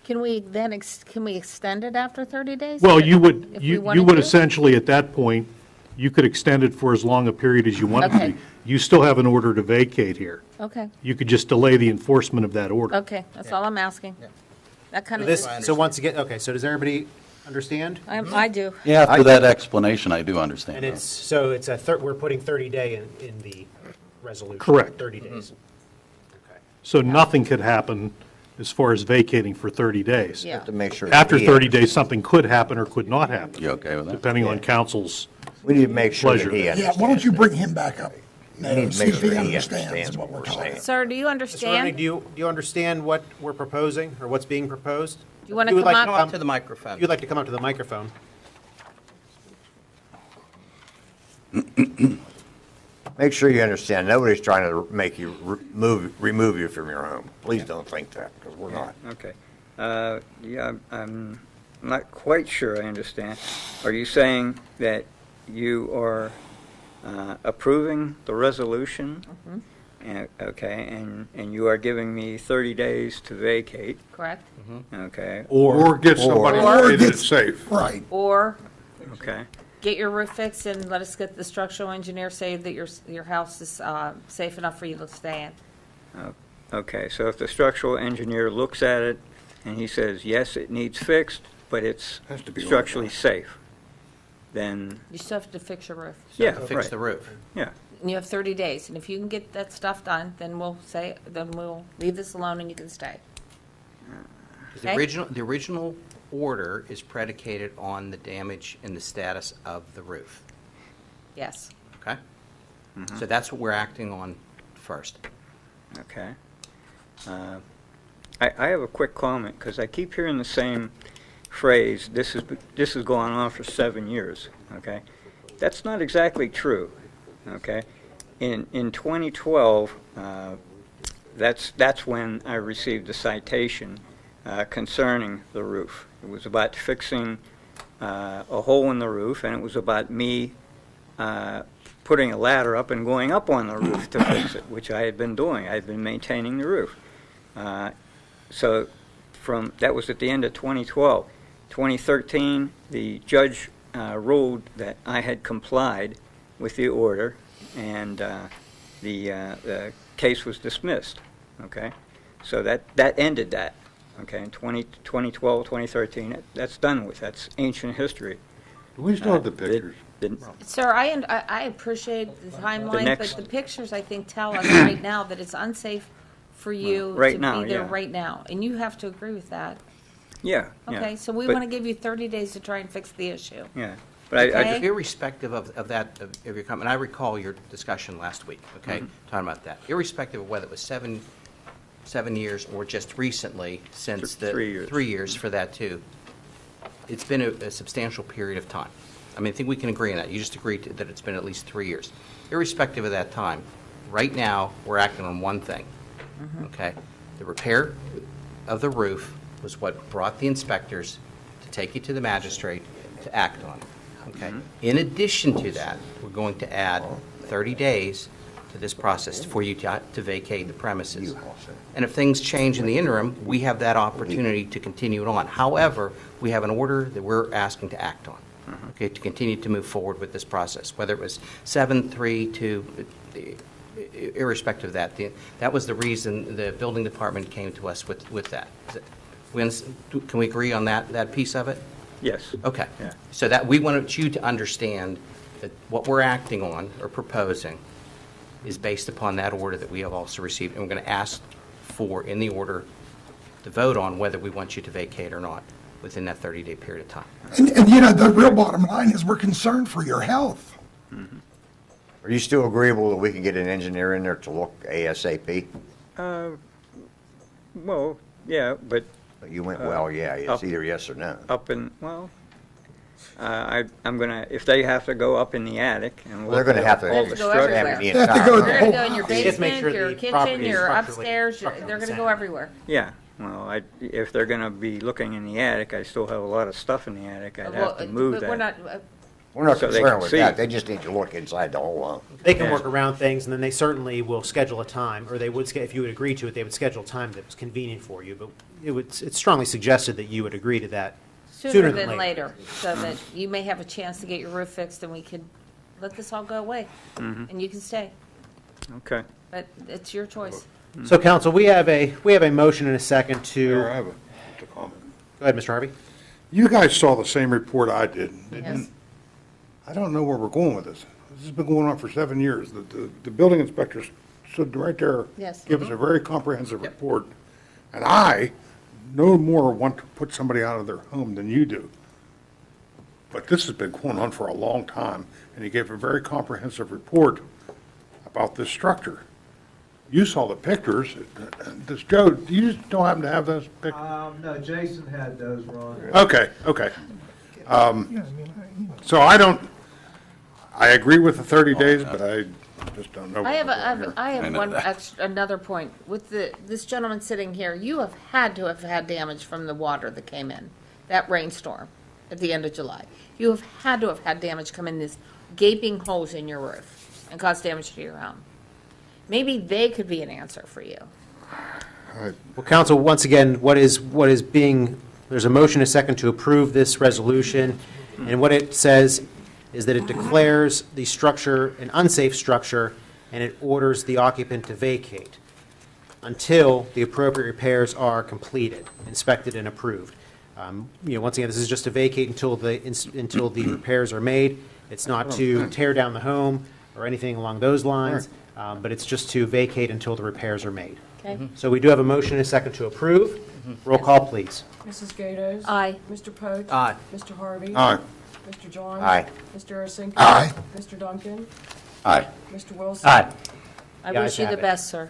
Can we then, can we extend it after 30 days? well, you would, If we you wanted would to? essentially, at that point, you could extend it for as long a period as you wanted to. Okay. You still have an order to vacate here. Okay, You could just delay the enforcement of that order. okay, that's all I'm asking. That kind of, This, so once again, okay, so does everybody understand? I do. yeah, after that explanation, I do understand. And that. it's, so it's we're putting 30-day in the resolution. Correct. 30 days. Okay. So nothing could happen as far as vacating for 30 days. Yeah. To make sure. After he 30 days, something could happen or could not happen, You okay with that? depending on council's. We need to make sure that Pleasure. he Yeah, understands. why don't you bring him back up? We need to See make if sure he he understands understands what we're what we're talking saying. about. Sir, do you Mr. Romig, understand? do you understand what we're proposing or what's being proposed? Do you want to If would come like Come up? up to the microphone. If you'd like to come up to the microphone. Make sure you understand, nobody's trying to make you remove you from your home. Please don't think that, because we're not. Okay. Yeah, I'm not quite sure I understand. Are you saying that you are approving the resolution? Okay, and you are giving me 30 days to vacate, Correct. okay? Or get somebody to Or say that get- it's safe. Right. Or Okay, get your roof fixed and let us get the structural engineer say that your house is safe enough for you to stay in. okay, so if the structural engineer looks at it and he says, yes, it needs fixed, but it's Has to be structurally safe, then, You still have to fix your roof. yeah, To fix right, the roof. yeah. And you have 30 days, and if you can get that stuff done, then we'll leave this alone and you can stay. The Okay. original order is predicated on the damage and the status of the roof, Yes. okay? So that's what we're acting on first. Okay. I have a quick comment, because I keep hearing the same phrase, this has gone on for 7 years, okay? That's not exactly true, okay? In 2012, that's when I received the citation concerning the roof. It was about fixing a hole in the roof, and it was about me putting a ladder up and going up on the roof to fix it, which I had been doing. I had been maintaining the roof. So that was at the end of 2012. 2013, the judge ruled that I had complied with the order, and the case was dismissed. Okay, so that ended that. Okay, in 2012, 2013, that's done with. That's ancient history. Do we still have the pictures? Sir, I appreciate the timeline, but the pictures, I think, tell us right now that it's unsafe for you Right to now, be there yeah. right now, and you have to agree with that. Yeah. Okay, so we But- want to give you 30 days to try and fix the issue. Yeah, but I Okay. Irrespective of that, of your comment, I recall your discussion last week, okay, talking about that. Irrespective of whether it was seven years or just recently, since the 3 years. 3 years for that too, it's been a substantial period of time. I mean, I think we can agree on that. You just agreed that it's been at least 3 years. Irrespective of that time, right now, we're acting on one thing, okay? The repair of the roof was what brought the inspectors to take you to the magistrate to act on, okay? In addition to that, we're going to add 30 days to this process for you to vacate the premises. And if things change in the interim, we have that opportunity to continue it on. However, we have an order that we're asking to act on, okay, to continue to move forward with this process, whether it was 7, 3, 2, irrespective of that. That was the reason the building department came to us with that. Can we agree on that piece of it? Yes. Okay. Yeah. So that we wanted you to understand that what we're acting on or proposing is based upon that order that we have also received. And we're going to ask for, in the order, to vote on whether we want you to vacate or not within that 30-day period of time. And you know, the real bottom line is we're concerned for your health. Are you still agreeable that we can get an engineer in there to look ASAP? Well, yeah, but You went, well, yeah, it's either yes or no. up in, well, I'm gonna, if they have to go up in the attic and Well, they're look gonna at have to- all They the have to go structure. everywhere. the They have to go entire- the They're whole going to go in your Just make basement, sure your the kitchen, property is your structurally- upstairs, they're going to go everywhere. Yeah, well, if they're gonna be looking in the attic, I still have a lot of stuff in the attic. I'd have to move But we're that. not, We're not So they concerned can with see. that. They just need to look inside the whole home. They can Yeah. work around things, and then they certainly will schedule a time, or they would, if you would agree to it, they would schedule a time that was convenient for you. But it's strongly suggested that you would agree to that sooner than later, so that you may have a chance to get your roof fixed and we could let this all go away. And you can stay, Okay. but it's your choice. So, council, we have a motion and a second Mayor, I to, have a comment. go ahead, Mr. Harvey. You guys saw the same report I did, didn't you? Yes. I don't know where we're going with this. This has been going on for 7 years. The building inspector stood right there. Yes. Give us a very comprehensive report. And I no more want to put somebody out of their home than you do. But this has been going on for a long time, and he gave a very comprehensive report about this structure. You saw the pictures. Does Joe, do you don't happen to have those pictures? No, Jason had those, Ron. Okay. So I agree with the 30 days, but I just don't know. I where we're going here. have I know one that. another point. With this gentleman sitting here, you have had to have had damage from the water that came in, that rainstorm at the end of July. You have had to have had damage come in these gaping holes in your roof and cause damage to your home. Maybe they could be an answer for you. Well, council, once again, what is being, there's a motion and a second to approve this resolution, and what it says is that it declares the structure an unsafe structure, and it orders the occupant to vacate until the appropriate repairs are completed, inspected, and approved. Once again, this is just to vacate until the repairs are made. It's not to tear down the home or anything along those lines, but it's just to vacate until the repairs are made. Okay? So we do have a motion and a second to approve. Roll call, please. Mrs. Gatos? Aye. Mr. Poach? Aye. Mr. Harvey? Aye. Mr. Johns? Aye. Mr. Arsenko? Aye. Mr. Duncan? Aye. Mr. Wilson? Aye. I The wish ayes you have the it. best, sir.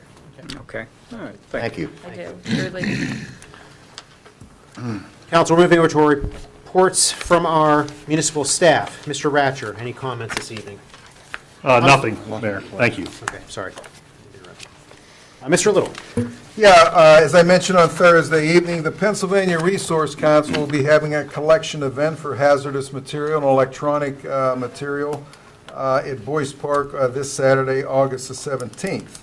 Okay, all right, Thank you. I do, truly. Council, we're moving over to our reports from our municipal staff. Mr. Ratcher, any comments this evening? Nothing, Mayor. Thank you. Okay, sorry. Mr. Little? As I mentioned on Thursday evening, the Pennsylvania Resource Council will be having a collection event for hazardous material and electronic material at Boyce Park this Saturday, August the 17th.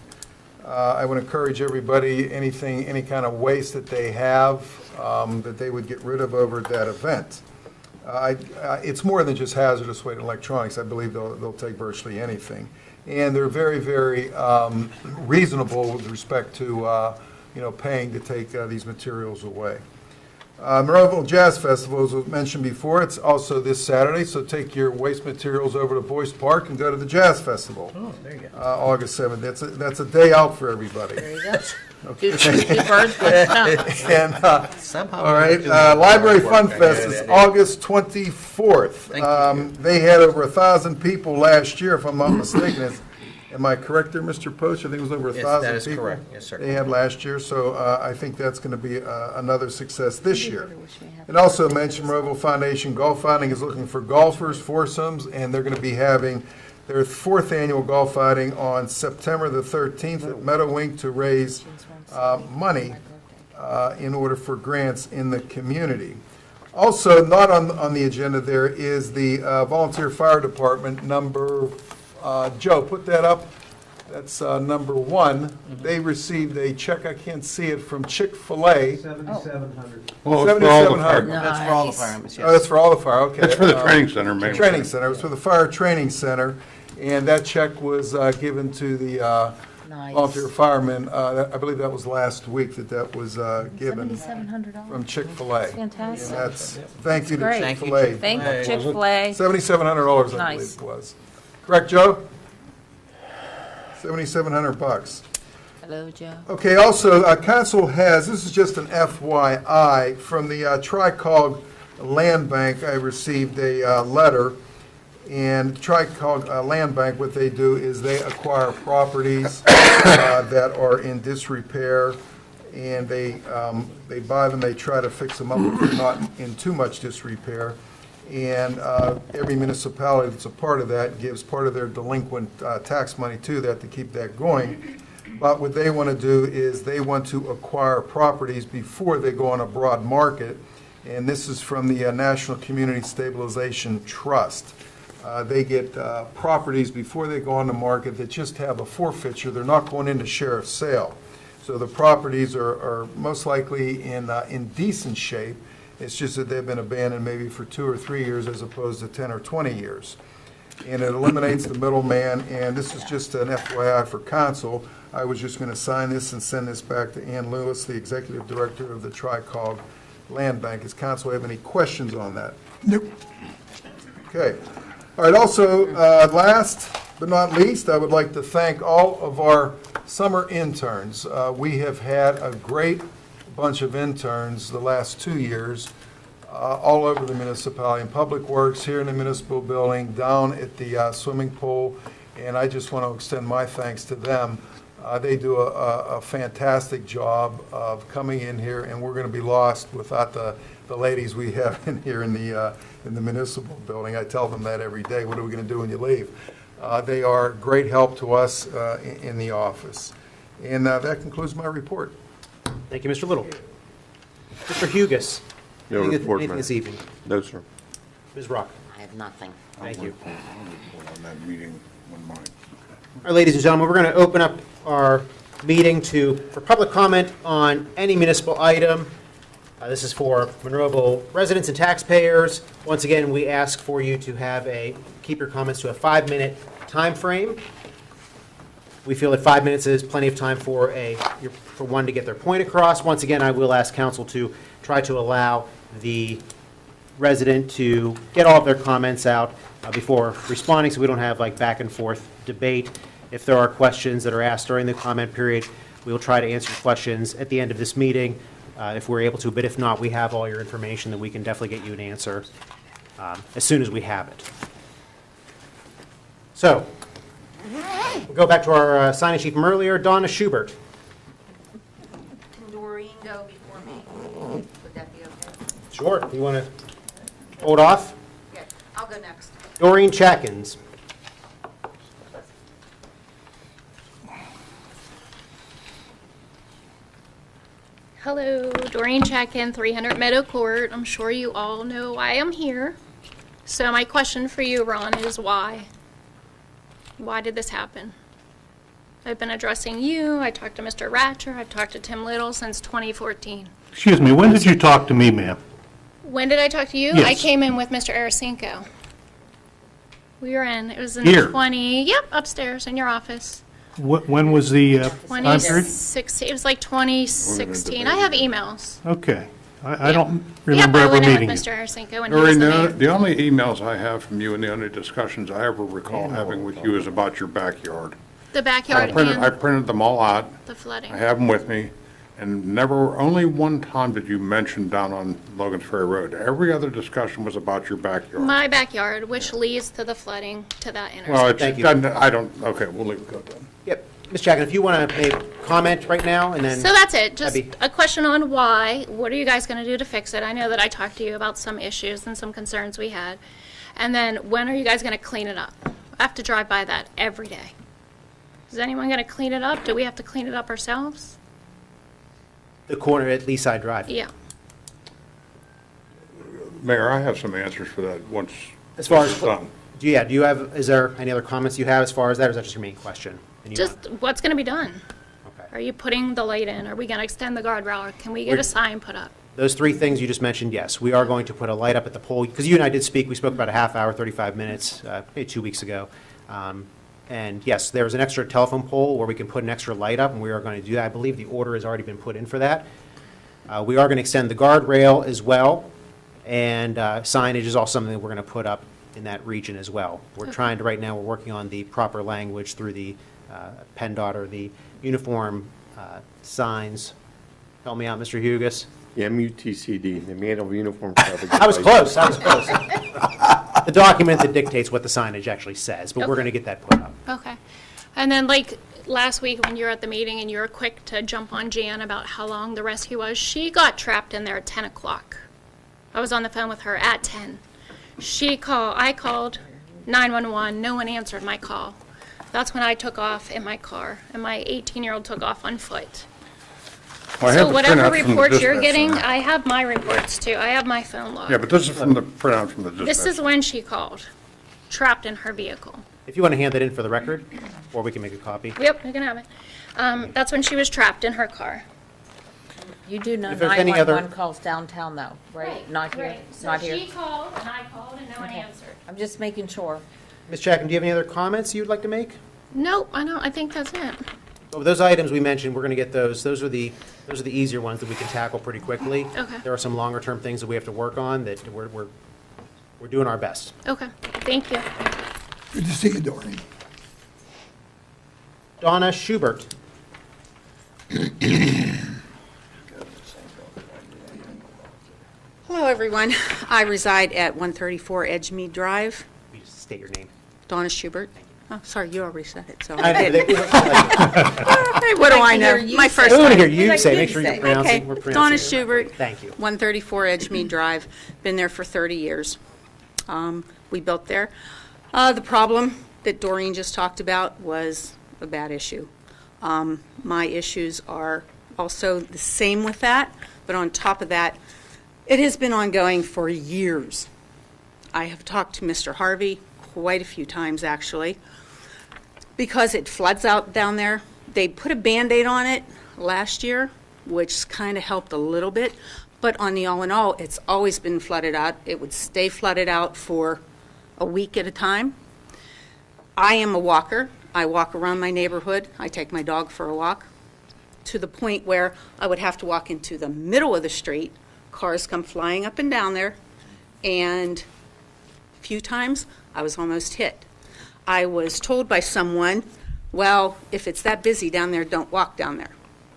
I would encourage everybody, any kind of waste that they have, that they would get rid of over at that event. It's more than just hazardous waste electronics. I believe they'll take virtually anything. And they're very, very reasonable with respect to, paying to take these materials away. Monroeville Jazz Festival, as was mentioned before, it's also this Saturday, so take your waste materials over to Boyce Park and go to the Jazz Festival. Oh, there you go. August 7th. That's a day out for everybody. There you go. Two birds with And, all right, Library Fun Fest is August 24th. They had over 1,000 people last year, if I'm not mistaken. Am I correct there, Mr. Post? I think it was over 1,000 people. Yes, that is correct. Yes, sir. They had last year, so I think that's going to be another success this year. And also mentioned Monroeville Foundation Golf Outing is looking for golfers, foursomes, and they're going to be having their 4th annual golf outing on September the 13th at Meadowink to raise money in order for grants in the community. Also, not on the agenda there is the Volunteer Fire Department number, Joe, put that up. That's number 1. They received a check, I can't see it, from Chick-fil-A. $7,700. Well, it's for all the fire. That's for all the firemen, yes. Oh, that's for all the fire, okay. It's for the training center, mainly. Training center, it was for the fire training center, and that check was given to the volunteer firemen. I believe that was last week that was given $7,700. from Chick-fil-A. That's fantastic. And that's, thank you to Great. Chick-fil-A. Thank you, Chick-fil-A. $7,700, I Nice. believe it was. Correct, Joe? $7,700. Hello, Joe. Okay, also, council has, this is just an FYI, from the Tricog Land Bank, I received a letter, and Tricog Land Bank, what they do is they acquire properties that are in disrepair, and they buy them, they try to fix them up if they're not in too much disrepair. And every municipality that's a part of that gives part of their delinquent tax money to that to keep that going. But what they want to do is they want to acquire properties before they go on a broad market. And this is from the National Community Stabilization Trust. They get properties before they go on the market that just have a forfeiture. They're not going into sheriff's sale. So the properties are most likely in decent shape. It's just that they've been abandoned maybe for 2 or 3 years as opposed to 10 or 20 years. And it eliminates the middleman, and this is just an FYI for council. I was just going to sign this and send this back to Ann Lewis, the Executive Director of the Tricog Land Bank. Does council have any questions on that? Nope. Okay. All right, also, last but not least, I would like to thank all of our summer interns. We have had a great bunch of interns the last 2 years all over the municipality, in Public Works, here in the municipal building, down at the swimming pool, and I just want to extend my thanks to them. They do a fantastic job of coming in here, and we're going to be lost without the ladies we have in here in the municipal building. I tell them that every day. What are we going to do when you leave? They are great help to us in the office. And that concludes my report. Thank you, Mr. Little. Mr. Hugus. No report, anything Mayor. this evening? No, sir. Ms. Rock. I have nothing. Thank you. On that meeting on mine. All right, ladies and gentlemen, we're going to open up our meeting for public comment on any municipal item. This is for Monroeville residents and taxpayers. Once again, we ask for you to keep your comments to a 5-minute time frame. We feel that 5 minutes is plenty of time for one to get their point across. Once again, I will ask council to try to allow the resident to get all of their comments out before responding, so we don't have back and forth debate. If there are questions that are asked during the comment period, we will try to answer questions at the end of this meeting if we're able to, but if not, we have all your information that we can definitely get you an answer as soon as we have it. So, we'll go back to our sign-in sheet from earlier. Donna Schubert. Can Doreen go before me? Would that be okay? Sure. You want to hold off? Yeah, I'll go next. Doreen Chatkins. Hello, Doreen Checkin, 300 Meadow Court. I'm sure you all know why I'm here. So my question for you, Ron, is why? Why did this happen? I've been addressing you. I talked to Mr. Ratcher. I've talked to Tim Little since 2014. Excuse me, when did you talk to me, ma'am? When did I talk to you? Yes. I came in with Mr. Arasinko. We were in, it was in Here? upstairs in your office. When was the time period? 2016, it was like 2016. I have emails. Okay. I don't remember I ever went in meeting with you. Mr. Arasinko when he was the mayor. The only emails I have from you and the only discussions I ever recall having with you is about your backyard. The backyard I and printed them all out. the flooding. I have them with me, and only one time did you mention down on Logan's Ferry Road. Every other discussion was about your backyard. My backyard, which leads to the flooding to that intersection. Well, Thank you. I don't, okay, we'll leave it go then. Yep. Ms. Chapman, if you want to make comment right now, and then... So that's it. Just That'd be- a question on why. What are you guys going to do to fix it? I know that I talked to you about some issues and some concerns we had. And then when are you guys going to clean it up? I have to drive by that every day. Is anyone going to clean it up? Do we have to clean it up ourselves? The corner at Leaside Drive. Yeah. Mayor, I have some answers for that once As far this as, is done. is there any other comments you have as far as that, or is that just your main question? And you Just what's going to be done? Okay. Are you putting the light in? Are we going to extend the guardrail? Or can we get a sign put up? Those three things you just mentioned, yes. We are going to put a light up at the pole, because you and I did speak. We spoke about a half hour, 35 minutes, maybe 2 weeks ago. And yes, there is an extra telephone pole where we can put an extra light up, and we are going to do that. I believe the order has already been put in for that. We are going to extend the guardrail as well, and signage is also something that we're going to put up in that region as well. We're trying to, right now, we're working on the proper language through the PennDOT, or the uniform signs. Help me out, Mr. Hugus. The MUTCD, the Manual of Uniform Traffic. I was close, I was close. The document that dictates what the signage actually says, but we're going to get that put up. Okay. And then like last week when you were at the meeting and you were quick to jump on Jan about how long the rescue was, she got trapped in there at 10 o'clock. I was on the phone with her at 10. I called 911, no one answered my call. That's when I took off in my car, and my 18-year-old took off on foot. Well, I have So the whatever printout from the reports you're dispatch getting, center. I have my reports too. I have my phone log. Yeah, but this is from the printout from the dispatch. This is when she called, trapped in her vehicle. If you want to hand that in for the record, or we can make a copy. Yep, you can have it. That's when she was trapped in her car. You do know If there's any other- 911 calls downtown, though, right? Not here? So Not here? she called, and I called, and no one Okay. answered. I'm just making sure. Ms. Chapman, do you have any other comments you'd like to make? Nope, I don't. I think that's it. Well, those items we mentioned, we're going to get those. Those are the easier ones that we can tackle pretty quickly. Okay. There are some longer-term things that we have to work on that we're doing our best. Okay, thank you. Good to see you, Doreen. Donna Schubert. Hello, everyone. I reside at 134 Edgemead Drive. Please state your name. Donna Schubert. Oh, sorry, you already said it, so I know, I they- did. Hey, what do I know? My first We want to time. hear you say, make sure you're Okay, pronouncing, we're pronouncing Donna it. Schubert. Thank you. 134 Edgemead Drive. Been there for 30 years. We built there. The problem that Doreen just talked about was a bad issue. My issues are also the same with that, but on top of that, it has been ongoing for years. I have talked to Mr. Harvey quite a few times, actually, because it floods out down there. They put a Band-Aid on it last year, which kind of helped a little bit, but on the all in all, it's always been flooded out. It would stay flooded out for a week at a time. I am a walker. I walk around my neighborhood. I take my dog for a walk to the point where I would have to walk into the middle of the street. Cars come flying up and down there, and a few times I was almost hit. I was told by someone, well, if it's that busy down there, don't walk down there.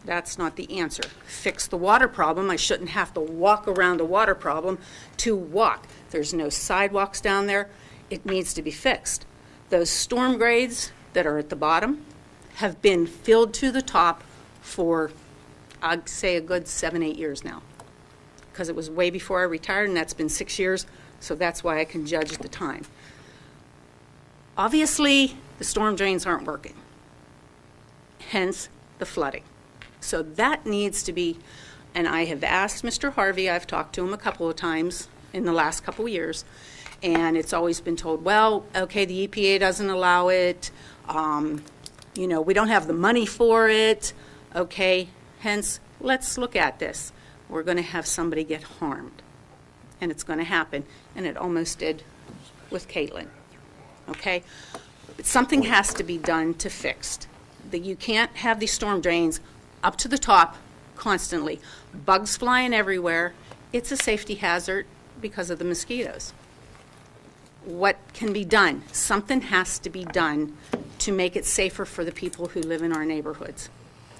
That's not the answer. Fix the water problem. I shouldn't have to walk around a water problem to walk. There's no sidewalks down there. It needs to be fixed. Those storm grades that are at the bottom have been filled to the top for, I'd say, a good 7-8 years now, because it was way before I retired, and that's been 6 years, so that's why I can judge the time. Obviously, the storm drains aren't working, hence the flooding. So that needs to be And I have asked Mr. Harvey, I've talked to him a couple of times in the last couple of years, and it's always been told, well, okay, the EPA doesn't allow it, we don't have the money for it, okay, hence, let's look at this. We're going to have somebody get harmed, and it's going to happen, and it almost did with Caitlin, okay? But something has to be done to fix. You can't have these storm drains up to the top constantly. Bugs flying everywhere. It's a safety hazard because of the mosquitoes. What can be done? Something has to be done to make it safer for the people who live in our neighborhoods.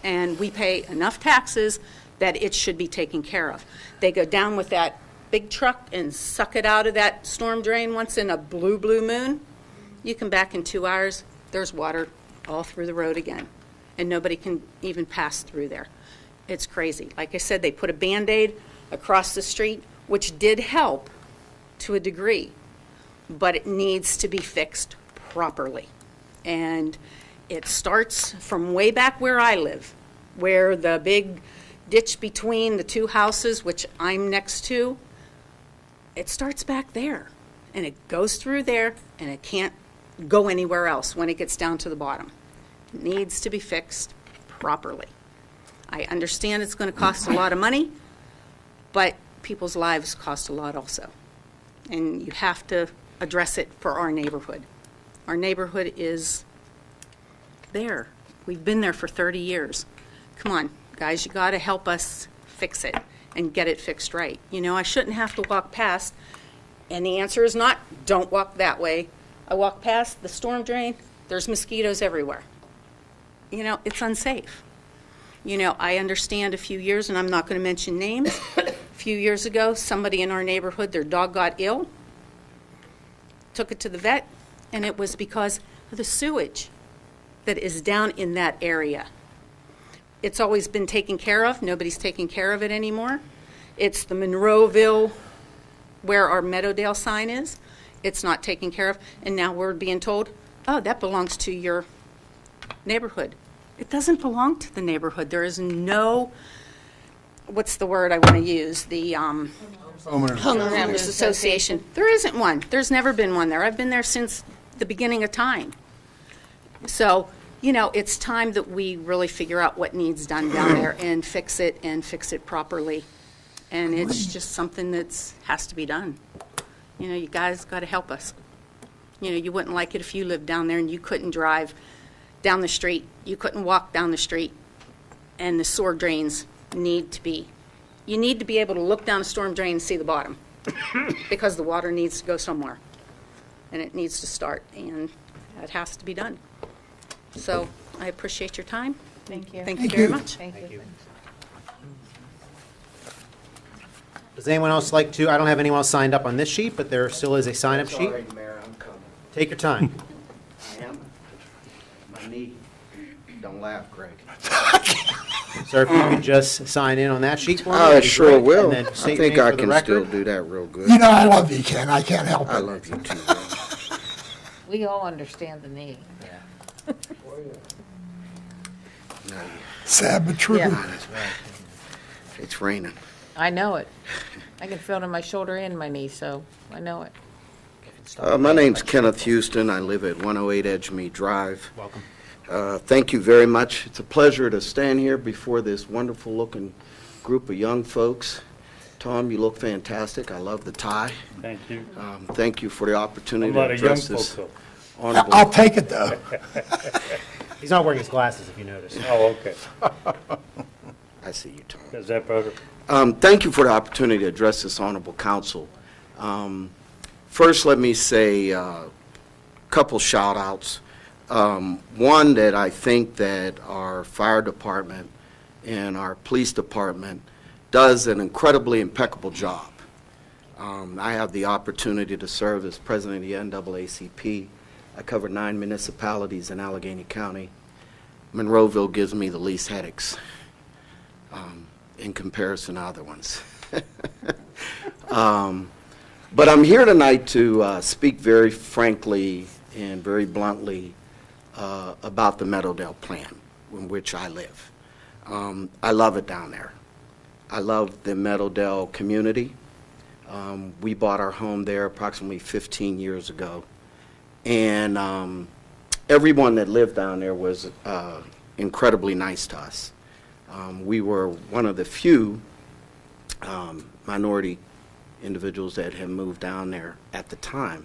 And we pay enough taxes that it should be taken care of. They go down with that big truck and suck it out of that storm drain once in a blue moon. You come back in 2 hours, there's water all through the road again, and nobody can even pass through there. It's crazy. Like I said, they put a Band-Aid across the street, which did help to a degree, but it needs to be fixed properly. And it starts from way back where I live, where the big ditch between the two houses, which I'm next to, it starts back there. And it goes through there, and it can't go anywhere else when it gets down to the bottom. It needs to be fixed properly. I understand it's going to cost a lot of money, but people's lives cost a lot also. And you have to address it for our neighborhood. Our neighborhood is there. We've been there for 30 years. Come on, guys, you got to help us fix it and get it fixed right. I shouldn't have to walk past, and the answer is not, don't walk that way. I walk past the storm drain, there's mosquitoes everywhere. It's unsafe. I understand a few years, and I'm not going to mention names, a few years ago, somebody in our neighborhood, their dog got ill, took it to the vet, and it was because of the sewage that is down in that area. It's always been taken care of. Nobody's taking care of it anymore. It's the Monroeville, where our Meadowdale sign is. It's not taken care of, and now we're being told, oh, that belongs to your neighborhood. It doesn't belong to the neighborhood. There is no, what's the word I want to use? The Homeowners Association. There isn't one. There's never been one there. I've been there since the beginning of time. So, it's time that we really figure out what needs done down there and fix it properly. And it's just something that has to be done. You guys got to help us. You wouldn't like it if you lived down there and you couldn't drive down the street. You couldn't walk down the street. And the sewer drains need to be able to look down a storm drain and see the bottom because the water needs to go somewhere. And it needs to start. And that has to be done. So I appreciate your time. Thank you. Thank you very much. Thank you. Does anyone else like to, I don't have anyone else signed up on this sheet, but there still is a sign-up sheet. All right, Mayor, I'm coming. Take your time. I am. My knee. Don't laugh, Greg. Sir, if you could just sign in on that sheet for me. I that'd be sure great. will. And then I state your think name I for the can still record. do that real good. I love you, Ken. I can't help it. I love you too, man. We all understand the need. Sad but true. Yeah. That's right. It's raining. I know it. I can feel it in my shoulder and my knee, so I know it. My name's Kenneth Houston. I live at 108 Edgemead Drive. Welcome. Thank you very much. It's a pleasure to stand here before this wonderful-looking group of young folks. Tom, you look fantastic. I love the tie. Thank you. Thank you for the A opportunity lot to of young address this folks. honorable. I'll take it, though. He's not wearing his glasses, if you notice. Oh, okay. I see you, Tom. Is that better? Thank you for the opportunity to address this honorable council. First, let me say a couple shout-outs. One, that I think that our fire department and our police department does an incredibly impeccable job. I have the opportunity to serve as president of the NAACP. I cover 9 municipalities in Allegheny County. Monroeville gives me the least headaches in comparison to other ones. But I'm here tonight to speak very frankly and very bluntly about the Meadowdale plan in which I live. I love it down there. I love the Meadowdale community. We bought our home there approximately 15 years ago. And everyone that lived down there was incredibly nice to us. We were one of the few minority individuals that had moved down there at the time.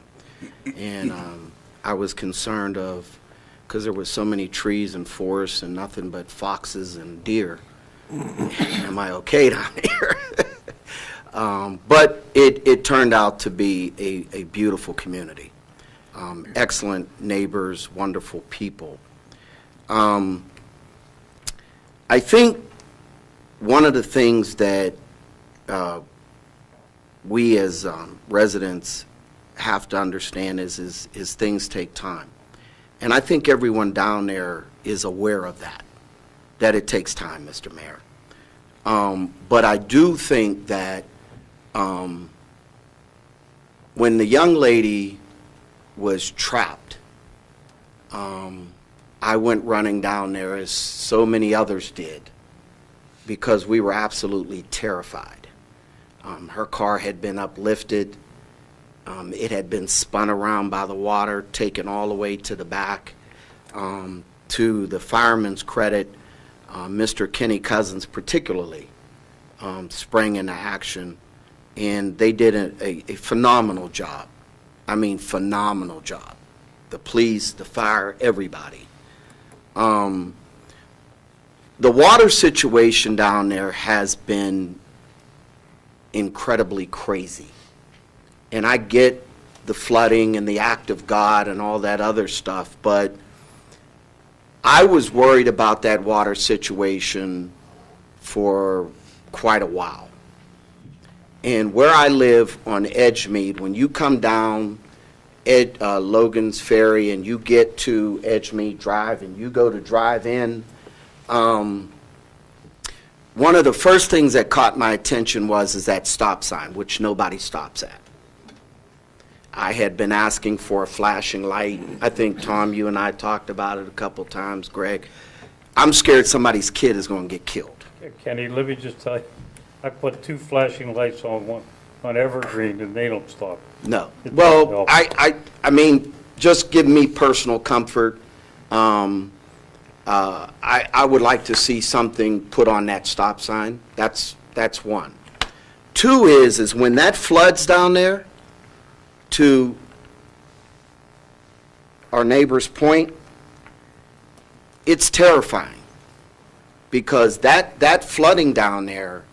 And I was concerned of, because there were so many trees and forests and nothing but foxes and deer. Am I okay down here? But it turned out to be a beautiful community. Excellent neighbors, wonderful people. I think one of the things that we as residents have to understand is things take time. And I think everyone down there is aware of that it takes time, Mr. Mayor. But I do think that when the young lady was trapped, I went running down there, as so many others did, because we were absolutely terrified. Her car had been uplifted. It had been spun around by the water, taken all the way to the back. To the fireman's credit, Mr. Kenny Cousins particularly sprang into action, and they did a phenomenal job. I mean, phenomenal job. The police, the fire, everybody. The water situation down there has been incredibly crazy. And I get the flooding and the act of God and all that other stuff, but I was worried about that water situation for quite a while. And where I live on Edgemead, when you come down Logan's Ferry and you get to Edgemead Drive and you go to drive in, one of the first things that caught my attention is that stop sign, which nobody stops at. I had been asking for a flashing light. I think, Tom, you and I talked about it a couple times, Greg. I'm scared somebody's kid is going to get killed. Kenny, let me just tell you, I put 2 flashing lights on Evergreen, and they don't stop. No. Well, I mean, just give me personal comfort. I would like to see something put on that stop sign. That's one. 2 is when that floods down there, to our neighbor's point, it's terrifying, because that flooding down there,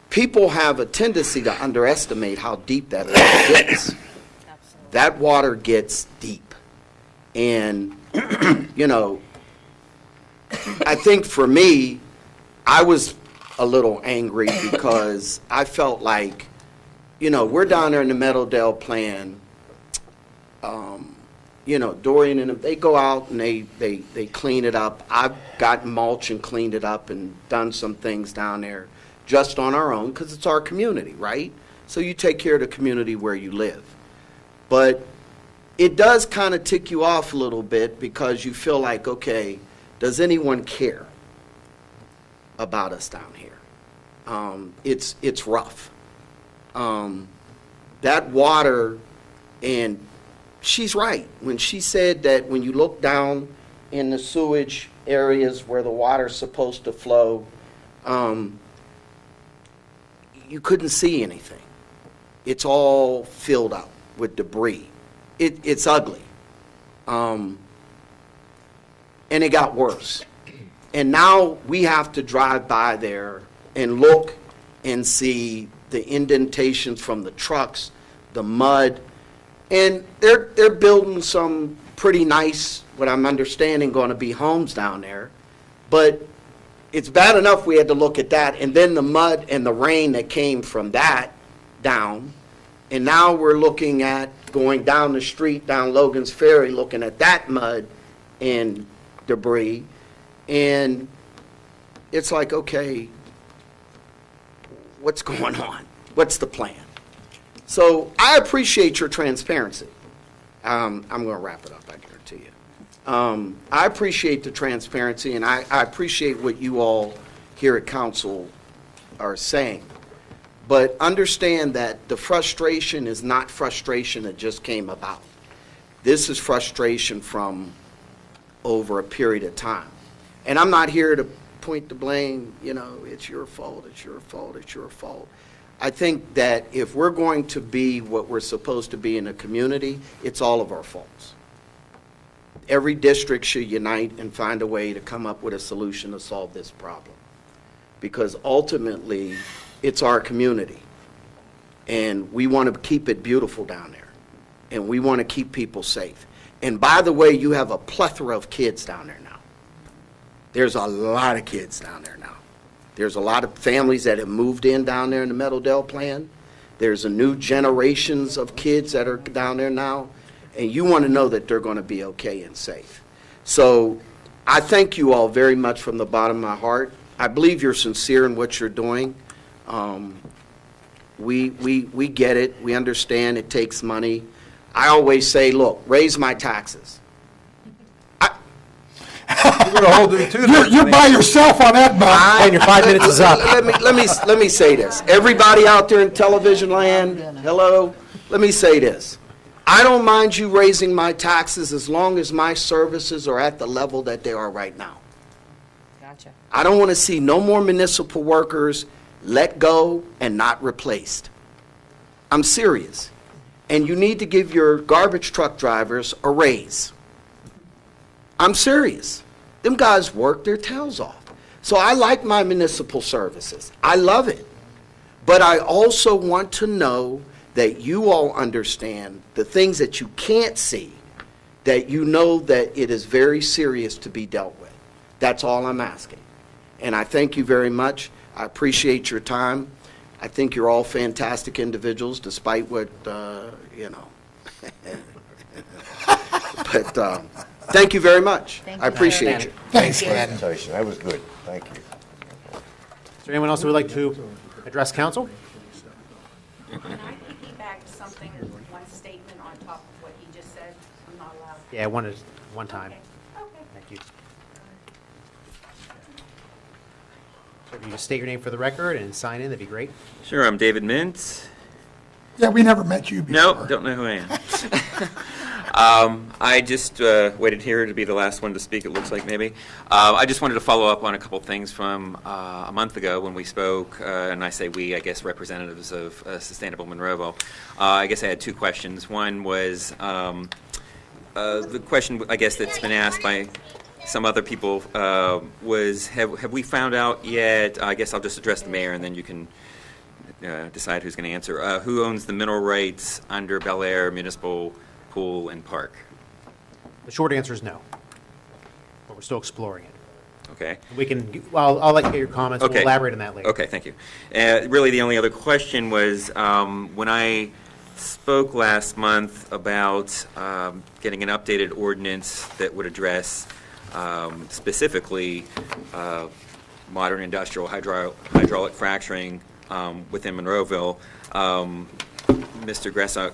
people have a tendency to underestimate how deep that water gets. That water gets deep. And, you know, I think for me, I was a little angry because I felt like, you know, we're down there in the Meadowdale plan. You know, Dorian and them, they go out and they clean it up. I've got mulch and cleaned it up and done some things down there just on our own, because it's our community, right? So you take care of the community where you live. But it does kind of tick you off a little bit, because you feel like, okay, does anyone care about us down here? It's rough. That water, and she's right when she said that when you look down in the sewage areas where the water's supposed to flow, you couldn't see anything. It's all filled up with debris. It's ugly. And it got worse. And now we have to drive by there and look and see the indentations from the trucks, the mud, and they're building some pretty nice, what I'm understanding, going to be homes down there. But it's bad enough we had to look at that, and then the mud and the rain that came from that down, and now we're looking at going down the street, down Logan's Ferry, looking at that mud and debris, and it's like, okay, what's going on? What's the plan? So I appreciate your transparency. I'm going to wrap it up, I guarantee you. I appreciate the transparency, and I appreciate what you all here at council are saying. But understand that the frustration is not frustration that just came about. This is frustration from over a period of time. And I'm not here to point the blame, it's your fault, it's your fault, it's your fault. I think that if we're going to be what we're supposed to be in a community, it's all of our faults. Every district should unite and find a way to come up with a solution to solve this problem. Because ultimately, it's our community. And we want to keep it beautiful down there. And we want to keep people safe. And by the way, you have a plethora of kids down there now. There's a lot of kids down there now. There's a lot of families that have moved in down there in the Meadowdale plan. There's a new generations of kids that are down there now. And you want to know that they're going to be okay and safe. So I thank you all very much from the bottom of my heart. I believe you're sincere in what you're doing. We get it. We understand it takes money. I always say, look, raise my taxes. You're by yourself on that, Bob. And your 5 minutes is up. Let me say this. Everybody out there in television land, hello, let me say this. I don't mind you raising my taxes as long as my services are at the level that they are right now. Gotcha. I don't want to see no more municipal workers let go and not replaced. I'm serious. And you need to give your garbage truck drivers a raise. I'm serious. Them guys work their tails off. So I like my municipal services. I love it. But I also want to know that you all understand the things that you can't see, that you know that it is very serious to be dealt with. That's all I'm asking. And I thank you very much. I appreciate your time. I think you're all fantastic individuals, despite what, But thank you very much. Thank I you. appreciate you. Thanks for that presentation. That was good. Thank you. Is there anyone else who would like to address council? Can I piggyback something, one statement on top of what he just said? I'm not allowed. Yeah, one time. Okay. Thank you. So if you just state your name for the record and sign in, that'd be great. Sure, I'm David Mintz. Yeah, we never met you before. Nope, don't know who I am. I just waited here to be the last one to speak, it looks like, maybe. I just wanted to follow up on a couple things from a month ago when we spoke, and I say we, I guess representatives of Sustainable Monroeville. I guess I had two questions. One was the question, I guess, that's been asked by some other people was, have we found out yet, I guess I'll just address the mayor and then you can decide who's going to answer. Who owns the mineral rights under Bel Air Municipal Pool and Park? The short answer is no, but we're still exploring it. Okay. We can, well, I'll let you get your comments. Okay. We'll elaborate on that later. Okay, thank you. Really, the only other question was when I spoke last month about getting an updated ordinance that would address specifically modern industrial hydraulic fracturing within Monroeville. Mr. Gressok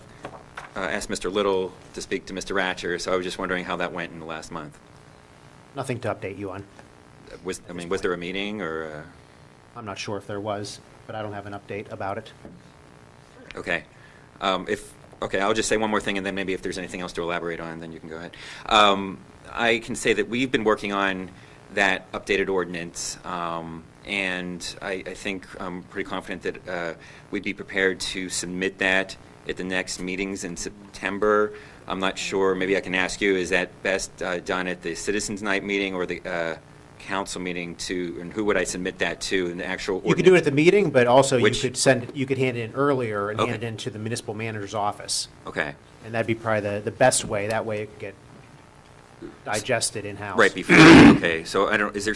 asked Mr. Little to speak to Mr. Ratcher, so I was just wondering how that went in the last month. Nothing to update you on. Was there a meeting or? I'm not sure if there was, but I don't have an update about it. Okay. Okay, I'll just say one more thing, and then maybe if there's anything else to elaborate on, then you can go ahead. I can say that we've been working on that updated ordinance, and I think I'm pretty confident that we'd be prepared to submit that at the next meetings in September. I'm not sure, maybe I can ask you, is that best done at the Citizens Night meeting or the council meeting and who would I submit that to in the actual ordinance? You could do it at the meeting, but also Which- you could hand it in earlier and hand it into the municipal manager's office. Okay. And that'd be probably the best way. That way it could get digested in-house. Right before, okay. So is there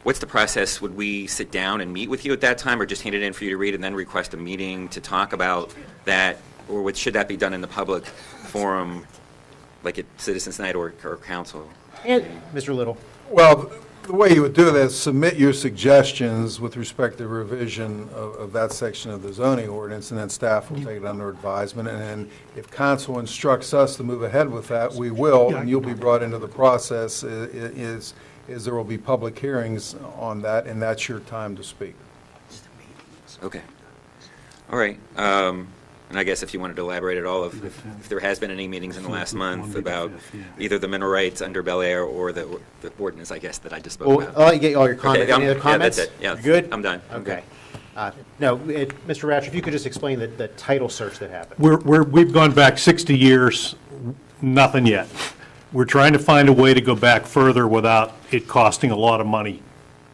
what's the process? Would we sit down and meet with you at that time or just hand it in for you to read and then request a meeting to talk about that? Or should that be done in the public forum, like at Citizens Night or council? Mr. Little. Well, the way you would do that is submit your suggestions with respect to revision of that section of the zoning ordinance, and then staff will take it under advisement. And then if council instructs us to move ahead with that, we will, and you'll be brought into the process. Is there will be public hearings on that, and that's your time to speak. Okay. All right. And I guess if you wanted to elaborate at all, if there has been any meetings in the last month about either the mineral rights under Bel Air or the ordinance, I guess, that I just spoke Well, about. I'll let you get all your comments. Okay, Any other comments? Yeah, that's it. Yeah, You good? I'm done. I'm Okay. good. No, Mr. Ratch, if you could just explain the title search that happened. We've gone back 60 years, nothing yet. We're trying to find a way to go back further without it costing a lot of money.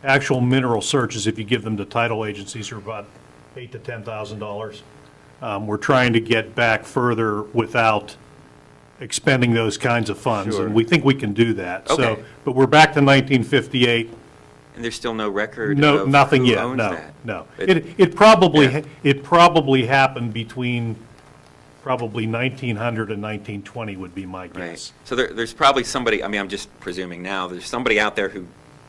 Actual mineral searches, if you give them to title agencies, are about $8,000 to $10,000. We're trying to get back further without expending those kinds of funds, Sure. and we think we can do that. Okay. So, but we're back to 1958. And there's still no record No, of nothing who yet, owns no, that? no. It- It probably happened between probably 1900 and 1920 would be my guess. Right. So there's probably somebody, I mean, I'm just presuming now, there's somebody out there who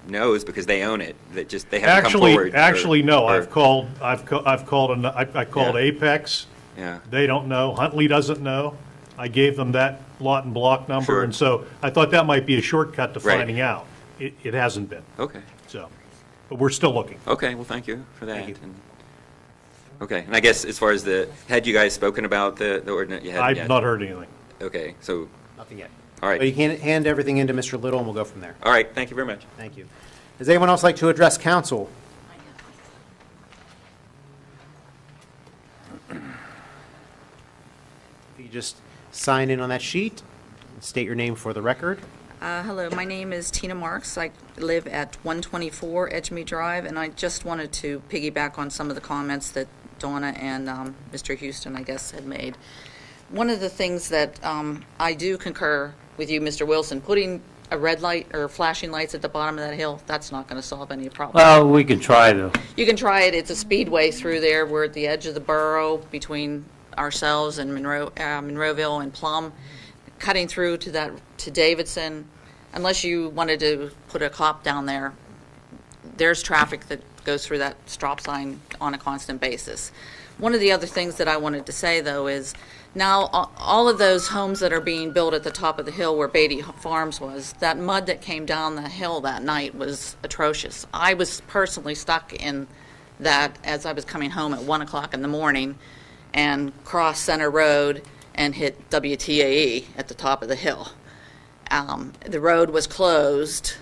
knows because they own it, that just, they haven't come forward. Actually, no, or- I've called Apex. Yeah. They don't know. Huntley doesn't know. I gave them that lot and block number, Sure. and so I thought that might be a shortcut to Right. finding out. It hasn't been, Okay. so, but we're still looking. Okay, well, thank you for that. And- Okay, and I guess as far as had you guys spoken about the ordinance? You hadn't I've yet? not heard anything. Okay, so, Nothing yet. all But you right. can hand everything in to Mr. Little, and we'll go from there. All right, thank you very much. Thank you. Does anyone else like to address council? If you just sign in on that sheet, and state your name for the record. Hello, my name is Tina Marks. I live at 124 Edgemere Drive, and I just wanted to piggyback on some of the comments that Donna and Mr. Houston, I guess, had made. One of the things that I do concur with you, Mr. Wilson, putting a red light or flashing lights at the bottom of that hill, that's not going to solve any problem. Well, we can try to. You can try it. It's a speedway through there. We're at the edge of the borough between ourselves and Monroeville and Plum, cutting through to Davidson. Unless you wanted to put a cop down there, there's traffic that goes through that stop sign on a constant basis. One of the other things that I wanted to say, though, is now all of those homes that are being built at the top of the hill where Beatty Farms was, that mud that came down the hill that night was atrocious. I was personally stuck in that as I was coming home at 1 o'clock in the morning and crossed Center Road and hit WTAE at the top of the hill. The road was closed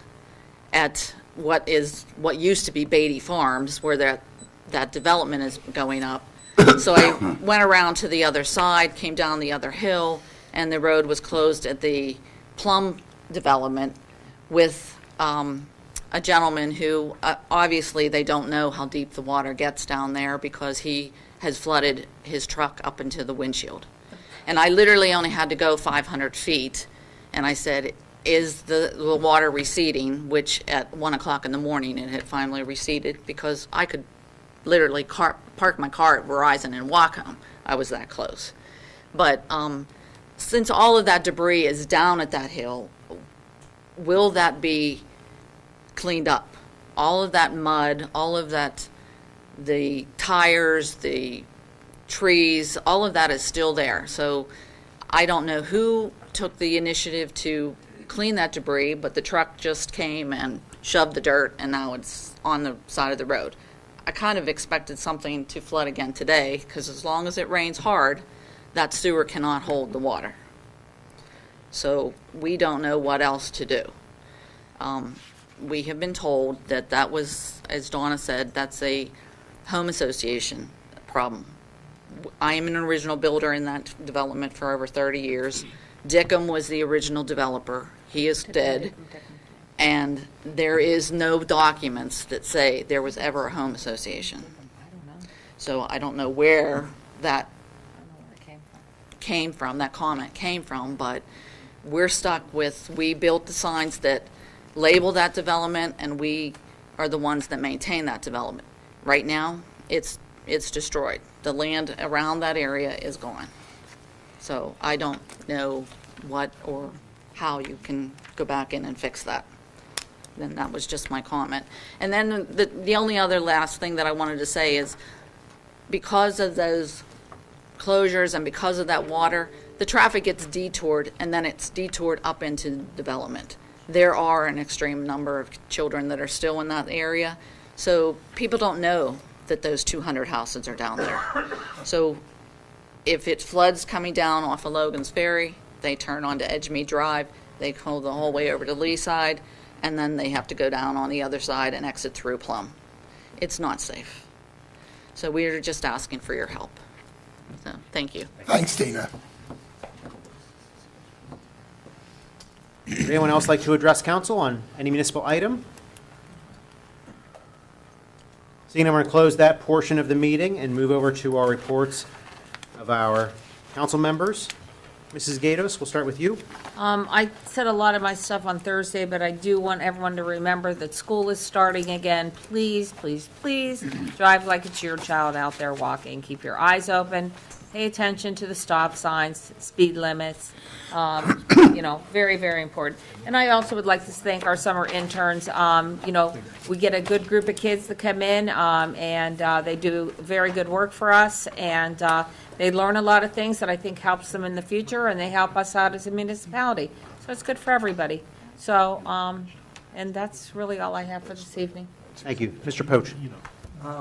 at what used to be Beatty Farms, where that development is going up. So I went around to the other side, came down the other hill, and the road was closed at the Plum development with a gentleman who obviously they don't know how deep the water gets down there because he has flooded his truck up into the windshield. And I literally only had to go 500 feet. And I said, is the water receding? Which at 1 o'clock in the morning it had finally receded because I could literally park my car at Verizon and walk home. I was that close. But since all of that debris is down at that hill, will that be cleaned up? All of that mud, all of that, the tires, the trees, all of that is still there. So I don't know who took the initiative to clean that debris, but the truck just came and shoved the dirt, and now it's on the side of the road. I kind of expected something to flood again today, because as long as it rains hard, that sewer cannot hold the water. So we don't know what else to do. We have been told that was, as Donna said, that's a home association problem. I am an original builder in that development for over 30 years. Dickham was the original developer. He is dead. And there is no documents that say there was ever a home association. So I don't know where that came from, that comment came from, but we're stuck with, we built the signs that label that development, and we are the ones that maintain that development. Right now, it's destroyed. The land around that area is gone. So I don't know what or how you can go back in and fix that. Then that was just my comment. And then the only other last thing that I wanted to say is because of those closures and because of that water, the traffic gets detoured, and then it's detoured up into development. There are an extreme number of children that are still in that area, so people don't know that those 200 houses are down there. So if it floods coming down off of Logan's Ferry, they turn onto Edgemead Drive, they go the whole way over to Leaside, and then they have to go down on the other side and exit through Plum. It's not safe. So we're just asking for your help. So, thank you. Thanks, Tina. Would anyone else like to address council on any municipal item? Seeing I'm going to close that portion of the meeting and move over to our reports of our council members. Mrs. Gatos, we'll start with you. I said a lot of my stuff on Thursday, but I do want everyone to remember that school is starting again. Please, please, please drive like it's your child out there walking. Keep your eyes open. Pay attention to the stop signs, speed limits. Very, very important. And I also would like to thank our summer interns. We get a good group of kids that come in, and they do very good work for us, and they learn a lot of things that I think helps them in the future, and they help us out as a municipality. So it's good for everybody. So, and that's really all I have for this evening. Thank you. Mr. Poach.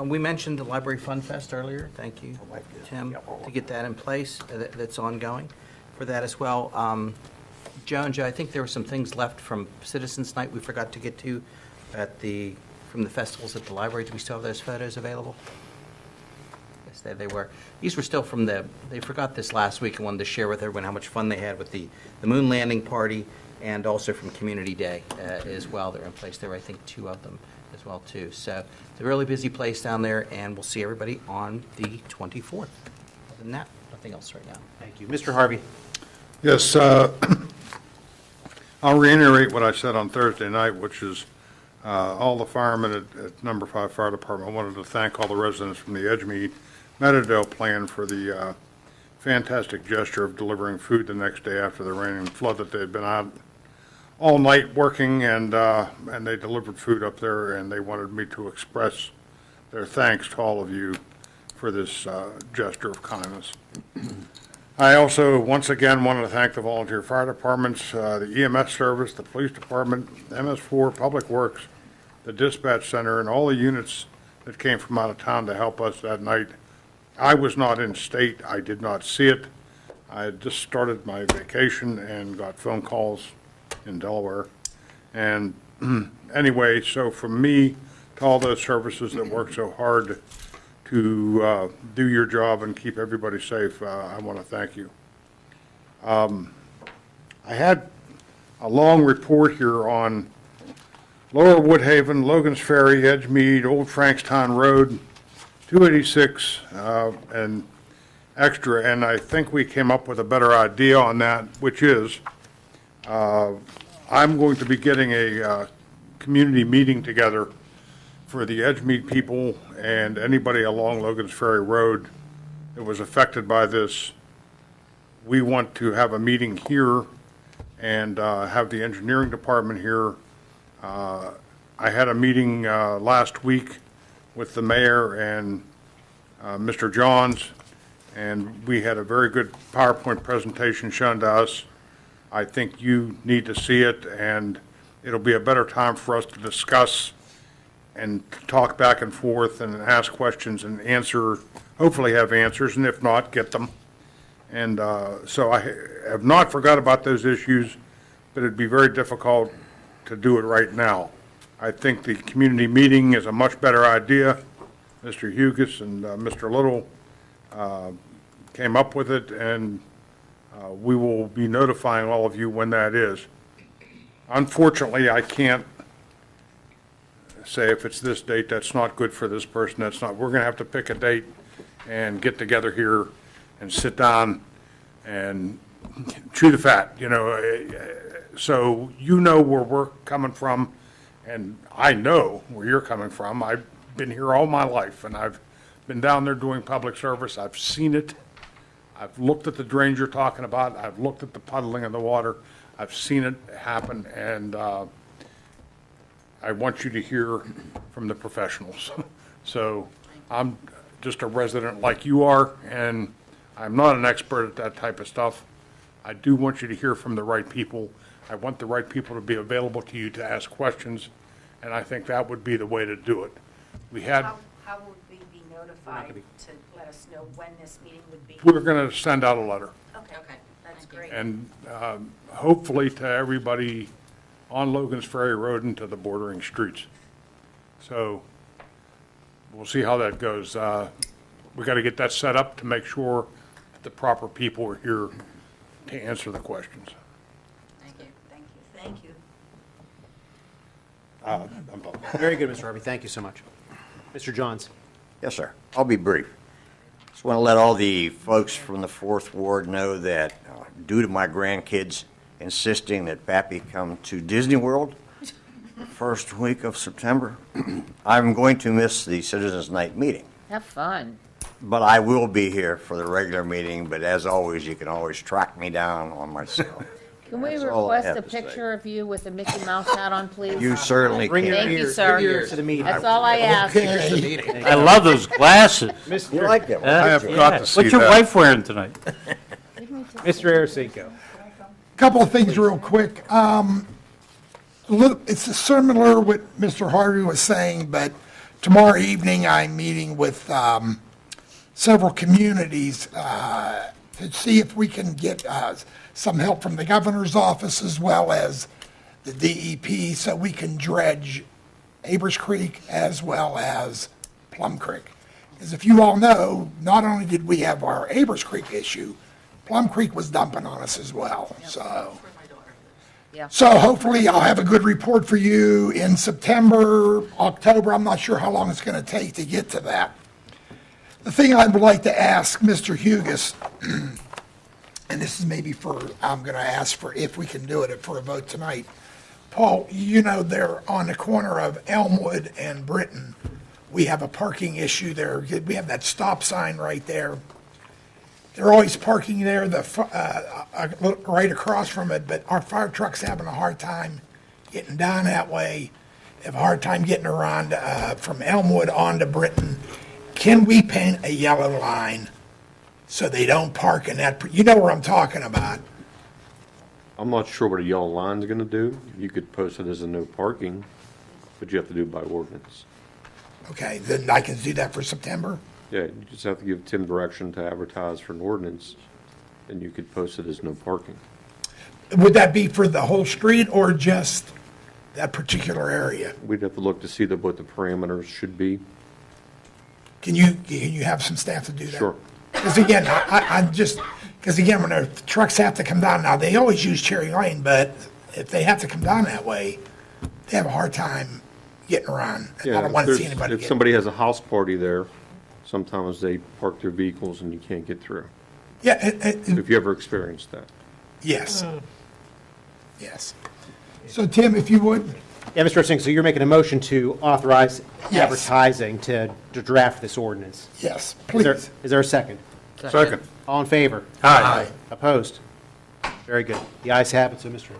We mentioned the Library Fun Fest earlier. Thank you, Tim, to get that in place. That's ongoing for that as well. Joe and Joe, I think there were some things left from Citizens Night we forgot to get to from the festivals at the library. Do we still have those photos available? Yes, there they were. These were still from they forgot this last week and wanted to share with everyone how much fun they had with the moon landing party, and also from Community Day as well. They're in place. There were, I think, 2 of them as well, too. So it's a really busy place down there, and we'll see everybody on the 24th. Other than that, nothing else right now. Thank you. Mr. Harvey. Yes, I'll reiterate what I said on Thursday night, which is all the firemen at Number 5 Fire Department. I wanted to thank all the residents from the Edgemead Meadowdale plan for the fantastic gesture of delivering food the next day after the rain and flood that they had been out all night working, and they delivered food up there, and they wanted me to express their thanks to all of you for this gesture of kindness. I also, once again, wanted to thank the volunteer fire departments, the EMS service, the police department, MS4, Public Works, the dispatch center, and all the units that came from out of town to help us that night. I was not in state. I did not see it. I had just started my vacation and got phone calls in Delaware. And anyway, so from me to all those services that work so hard to do your job and keep everybody safe, I want to thank you. I had a long report here on Lower Woodhaven, Logan's Ferry, Edgemead, Old Frankstown Road, 286, and extra, and I think we came up with a better idea on that, which is I'm going to be getting a community meeting together for the Edgemead people and anybody along Logan's Ferry Road that was affected by this. We want to have a meeting here and have the engineering department here. I had a meeting last week with the mayor and Mr. Johns, and we had a very good PowerPoint presentation shown to us. I think you need to see it, and it'll be a better time for us to discuss and talk back and forth and ask questions and answer, hopefully have answers, and if not, get them. And so I have not forgot about those issues, but it'd be very difficult to do it right now. I think the community meeting is a much better idea. Mr. Hugus and Mr. Little came up with it, and we will be notifying all of you when that is. Unfortunately, I can't say if it's this date, that's not good for this person, that's not. We're going to have to pick a date and get together here and sit down and chew the fat, So you know where we're coming from, and I know where you're coming from. I've been here all my life, and I've been down there doing public service. I've seen it. I've looked at the drains you're talking about. I've looked at the puddling of the water. I've seen it happen, and I want you to hear from the professionals. So I'm just a resident like you are, and I'm not an expert at that type of stuff. I do want you to hear from the right people. I want the right people to be available to you to ask questions, and I think that would be the way to do it. We had. How would we be notified to let us know when this meeting would be? We're going to send out a letter, Okay, that's great. and hopefully to everybody on Logan's Ferry Road and to the bordering streets. So we'll see how that goes. We got to get that set up to make sure that the proper people are here to answer the questions. Thank you. Thank you. I'm done. Very good, Mr. Harvey. Thank you so much. Mr. Johns. Yes, sir. I'll be brief. Just want to let all the folks from the Fourth Ward know that due to my grandkids insisting that Pappy come to Disney World the first week of September, I'm going to miss the Citizens Night meeting. Have fun. But I will be here for the regular meeting, but as always, you can always track me down on my cell. Can we That's all I request have a to say. picture of you with a Mickey Mouse hat on, please? You certainly Bring can. your Thank you, ears, sir. bring your ears to the meeting. That's all I ask. I love those glasses. You like them? I have got to see What's your that. wife wearing tonight? Mr. Arasinko. Couple of things real quick. It's similar what Mr. Harvey was saying, but tomorrow evening I'm meeting with several communities to see if we can get some help from the governor's office as well as the DEP so we can dredge Abers Creek as well as Plum Creek. Because if you all know, not only did we have our Abers Creek issue, Plum Creek was dumping on us as well, so. Yeah. So hopefully I'll have a good report for you in September, October. I'm not sure how long it's going to take to get to that. The thing I would like to ask Mr. Hugus, and this is maybe I'm going to ask for if we can do it for a vote tonight. Paul, you know, they're on the corner of Elmwood and Britton. We have a parking issue there. We have that stop sign right there. They're always parking there, right across from it, but our fire truck's having a hard time getting down that way. They have a hard time getting around from Elmwood on to Britton. Can we paint a yellow line so they don't park in that? You know where I'm talking about. I'm not sure what a yellow line's gonna do. You could post it as a no parking, but you have to do it by ordinance. Okay, then I can do that for September? Yeah, you just have to give Tim direction to advertise for an ordinance, and you could post it as no parking. Would that be for the whole street or just that particular area? We'd have to look to see what the parameters should be. Can you have some staff to do that? Sure. Because again, because again, when the trucks have to come down, now they always use Cherry Lane, but if they have to come down that way, they have a hard time getting around. And I don't want to see anybody If get. somebody has a house party there, sometimes they park their vehicles and you can't get through. Yeah, If you ever experienced that. yes. Yes. So Tim, if you would, Yeah, Mr. Arasinko, so you're making a motion to authorize Yes. advertising to draft this ordinance? yes, Is there- please. Is there a second? Second. All in favor? Aye. Opposed? Very good. The ayes have it, so Mr.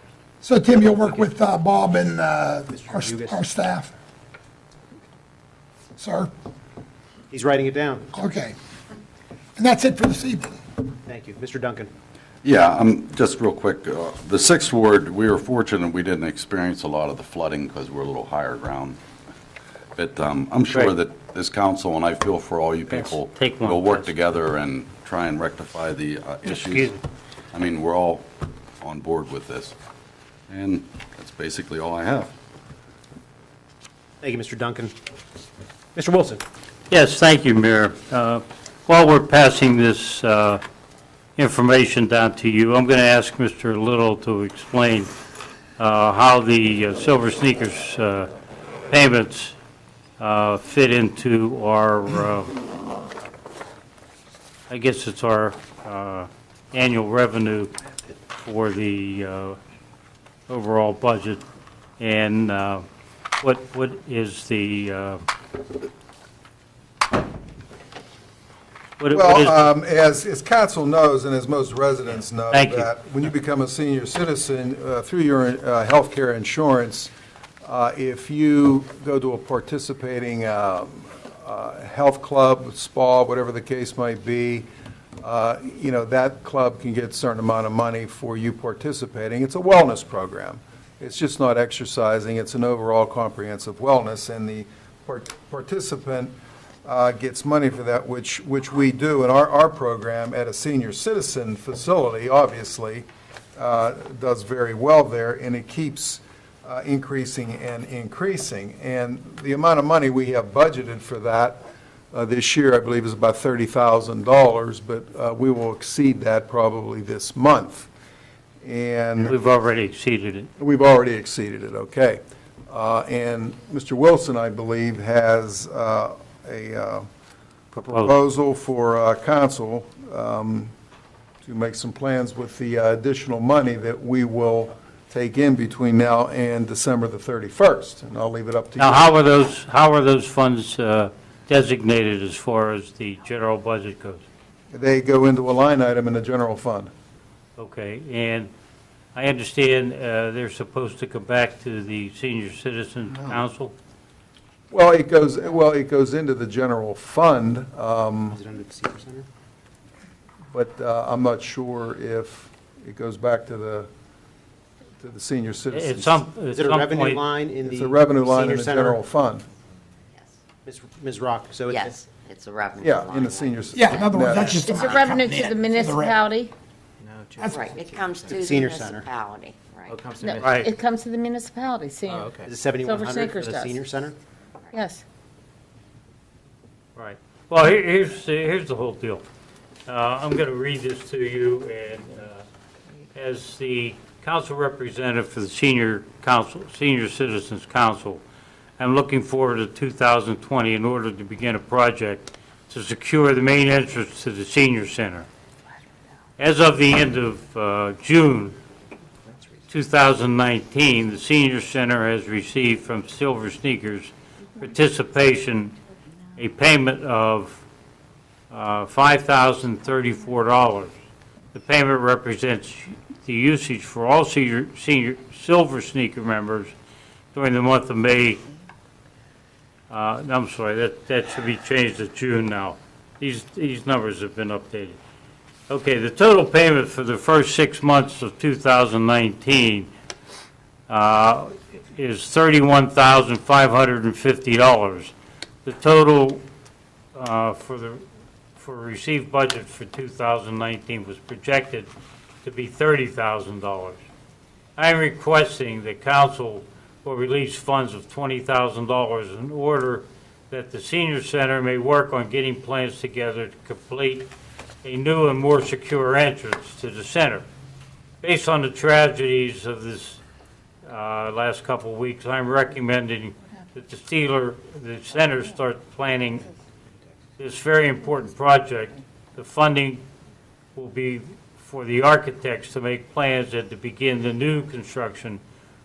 So Tim, you'll work with Bob and Hugus. our staff? Sir? He's writing it down. Okay. And that's it for this evening. Thank you. Mr. Duncan. Yeah, just real quick, the Sixth Ward, we were fortunate we didn't experience a lot of the flooding because we're a little higher ground. But I'm sure Right. that this council, and I feel for all you people, take one, will work Chris. together and try and rectify the Excuse issues. me. I mean, we're all on board with this. And that's basically all I have. Thank you, Mr. Duncan. Mr. Wilson. Yes, thank you, Mayor. While we're passing this information down to you, I'm going to ask Mr. Little to explain how the Silver Sneakers payments fit into our, I guess it's our annual revenue for the overall budget, and what is the, what is, Well, as council knows, and as most residents know, Thank you. that when you become a senior citizen, through your healthcare insurance, if you go to a participating health club, spa, whatever the case might be, that club can get a certain amount of money for you participating. It's a wellness program. It's just not exercising. It's an overall comprehensive wellness, and the participant gets money for that, which we do in our program at a senior citizen facility, obviously, does very well there, and it keeps increasing and increasing. And the amount of money we have budgeted for that this year, I believe, is about $30,000, but we will exceed that probably this month. And We've already exceeded it. we've already exceeded it, okay. And Mr. Wilson, I believe, has a proposal for council to make some plans with the additional money that we will take in between now and December the 31st, and I'll leave it up to you. Now, how are those funds designated as far as the general budget goes? They go into a line item in the general fund. Okay, and I understand they're supposed to come back to the Senior Citizen Council? Well, it goes into the general fund. Is it under the senior center? But I'm not sure if it goes back to the senior citizens. Is it a revenue line in the It's a revenue line in senior the center? general fund. Ms. Rock, so it's Yes, it's a revenue Yeah, line. in the senior. Yeah, in other words, that's just. It's a revenue to the municipality. Right, it comes to the senior center. municipality, right. No, Right. it comes to the municipality, senior. Is it Silver 7,100 for Sneakers the does. senior center? Yes. Right. Well, here's the whole deal. I'm going to read this to you, and as the council representative for the Senior Citizens Council, I'm looking forward to 2020 in order to begin a project to secure the main entrance to the senior center. As of the end of June 2019, the senior center has received from Silver Sneakers participation a payment of $5,034. The payment represents the usage for all senior Silver Sneaker members during the month of May. I'm sorry, that should be changed to June now. These numbers have been updated. Okay, the total payment for the first 6 months of 2019 is $31,550. The total for received budget for 2019 was projected to be $30,000. I am requesting that council will release funds of $20,000 in order that the senior center may work on getting plans together to complete a new and more secure entrance to the center. Based on the tragedies of this last couple of weeks, I'm recommending that the center start planning this very important project. The funding will be for the architects to make plans and to begin the new construction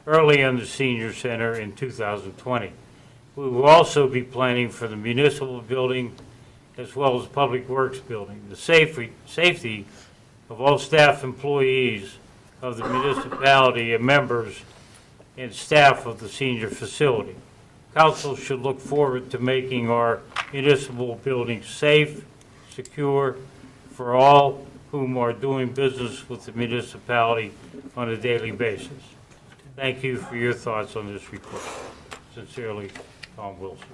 early in the senior center in 2020. We will also be planning for the municipal building as well as Public Works building. The safety of all staff employees of the municipality and members and staff of the senior facility. Council should look forward to making our municipal buildings safe, secure for all whom are doing business with the municipality on a daily basis. Thank you for your thoughts on this report. Sincerely, Tom Wilson.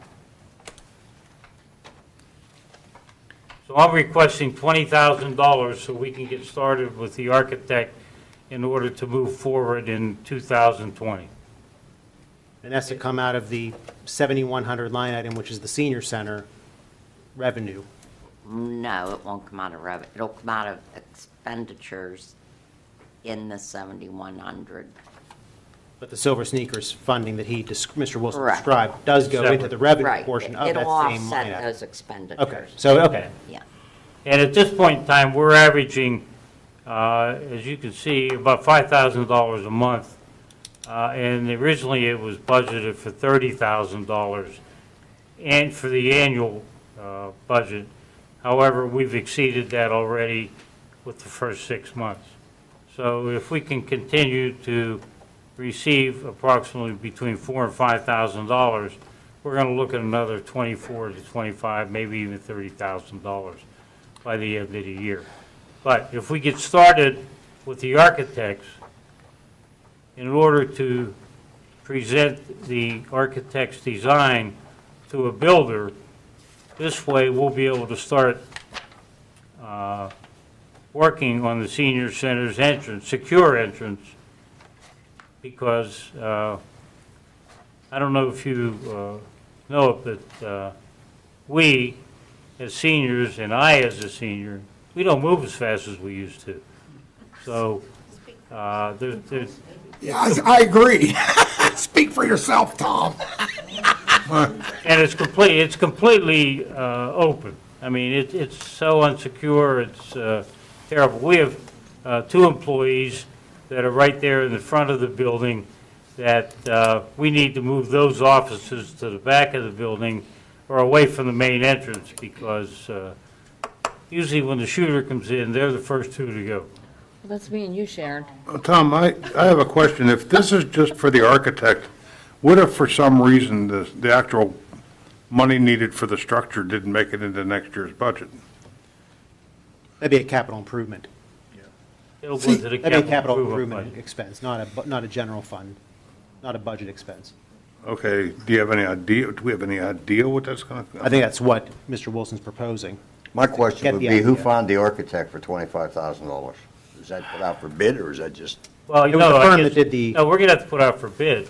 So I'm requesting $20,000 so we can get started with the architect in order to move forward in 2020. And that's to come out of the 7,100 line item, which is the senior center revenue. No, it won't come out of revenue. It'll come out of expenditures in the 7,100. But the Silver Sneakers funding that Mr. Wilson Correct. described does go into the revenue Right. portion of that It'll same line offset item. those expenditures. Okay, so, okay. Yeah. And at this point in time, we're averaging, as you can see, about $5,000 a month. And originally it was budgeted for $30,000 and for the annual budget. However, we've exceeded that already with the first 6 months. So if we can continue to receive approximately between $4,000 and $5,000, we're going to look at another $24,000 to $25,000, maybe even $30,000 by the end of the year. But if we get started with the architects, in order to present the architect's design to a builder, This way, we'll be able to start working on the senior center's entrance, secure entrance, because I don't know if you know it, but we, as seniors, and I as a senior, we don't move as fast as we used to. So there's Yeah, I agree. Speak for yourself, Tom. and it's completely open. I mean, it's so unsecure, it's terrible. We have 2 employees that are right there in the front of the building that we need to move those offices to the back of the building or away from the main entrance, because usually when the shooter comes in, they're the first 2 to go. That's me and you, Sharon. Tom, I have a question. If this is just for the architect, what if for some reason the actual money needed for the structure didn't make it into next year's budget? That'd be a capital improvement. It'll go into the That'd be a capital improvement improvement expense, not a general fund, not a budget expense. Okay, do you have any idea, do we have any idea what that's going to? I think that's what Mr. Wilson's proposing. My question Get would the be, who idea. found the architect for $25,000? Is that put out for bid, or is that just? Well, It was the I firm guess- that did the- No, we're going to have to put out for bid.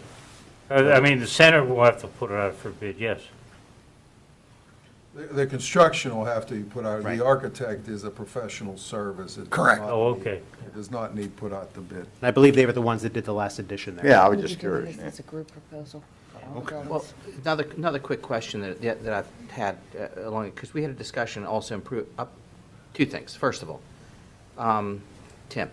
I mean, the center will have to put it out for bid, yes. The construction will have to be put out, Right. the architect is a professional service. It does Correct. not Oh, need- okay. It does not need put out the bid. And I believe they were the ones that did the last edition there. Yeah, I was just curious. It's a group proposal. Well, another quick question that I've had along, because we had a discussion also improve, up 2 things. First of all, Tim,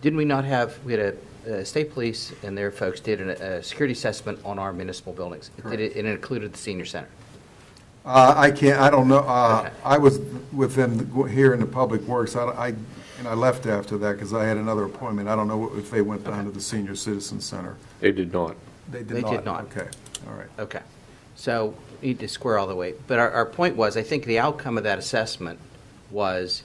didn't we not have, we had a state police and their folks did a security assessment on our municipal buildings. It included the senior center. I don't know, I was with them here in the Public Works, and I left after that because I had another appointment. I don't know if they went down to the Senior Citizen Center. They did not. They They did not. Okay, all right. Okay. So, need to square all the way. But our point was, I think the outcome of that assessment was,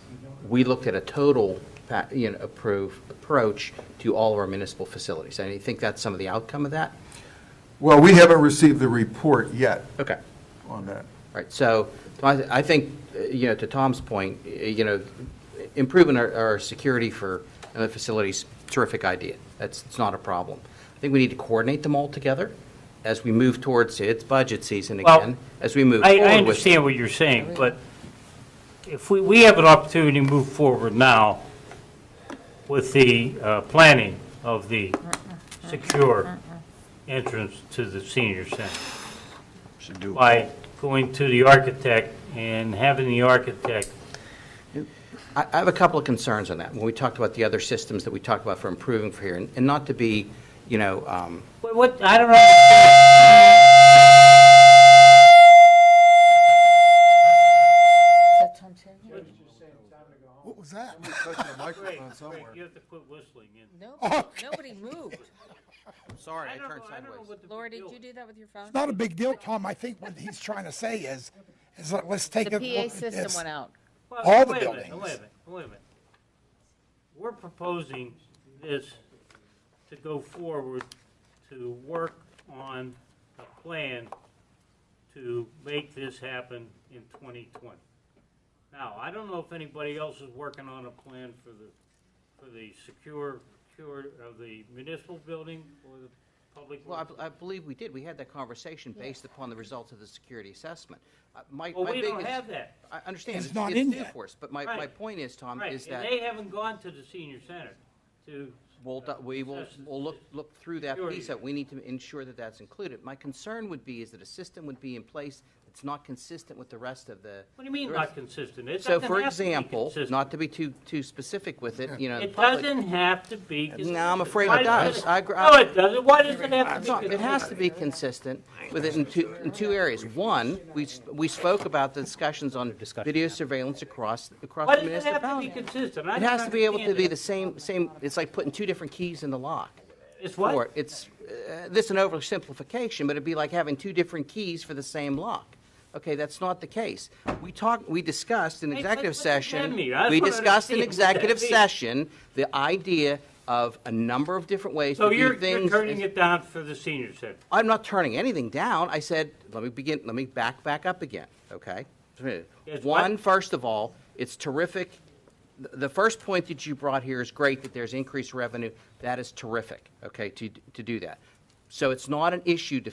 we looked at a total, approach to all of our municipal facilities. And you think that's some of the outcome of that? Well, we haven't received the report yet Okay. on that. Right, so I think, to Tom's point, improving our security for the facilities, terrific idea. It's not a problem. I think we need to coordinate them all together as we move towards, it's budget season Well, again, as we move forward with. I understand what you're saying, but if we have an opportunity to move forward now with the planning of the secure entrance to the senior center, by going to the architect and having the architect. I have a couple of concerns on that, when we talked about the other systems that we talked about for improving for here, and not to be, What, I don't understand. What was that? You have to quit whistling. Nobody moved. sorry, I don't turned know- I don't know sideways. what the Laura, big did deal you do that with your phone? It's not a big deal, Tom. I think what he's trying to say is let's take The a look PA at system this. went out. Well, All the wait a minute, buildings. Wait a minute, wait a minute. We're proposing this to go forward to work on a plan to make this happen in 2020. Now, I don't know if anybody else is working on a plan for the secure of the municipal building or the public. Well, I believe we did. We had that conversation based upon the results of the security assessment. My Well, we don't biggest- have that. I understand. It's not in due yet. for us, but my Right. point is, Tom, Right, is and that they haven't gone to the senior center to. we'll look through that Sure. piece. That we need to ensure that that's included. My concern would be is that a system would be in place that's not consistent with the rest of the. What do you mean the not rest- consistent? It So, doesn't for have to be example, consistent. not to be too specific with it, the It public- doesn't have to be consistent. No, I'm afraid Why it does. I agree. No, it doesn't. Why does it have to be No, consistent? it has to be consistent with it in two areas. One, we spoke about the discussions on video surveillance across Why the does it have to municipality. be consistent? I It don't has to be able to understand be that. the same, it's like putting 2 different keys in the lock. It's what? for it. It's, this is an oversimplification, but it'd be like having 2 different keys for the same lock. Okay, that's not the case. We discussed in Hey, executive what does that session, mean? I we don't discussed in understand what that executive means. session, the idea of a number of different ways So to you're do things. turning it down for the senior center. I'm not turning anything down. I said, let me back up again, okay? One, first of all, it's terrific. The first point that you brought here is great, that there's increased revenue. That is terrific, okay, to do that. So it's not an issue to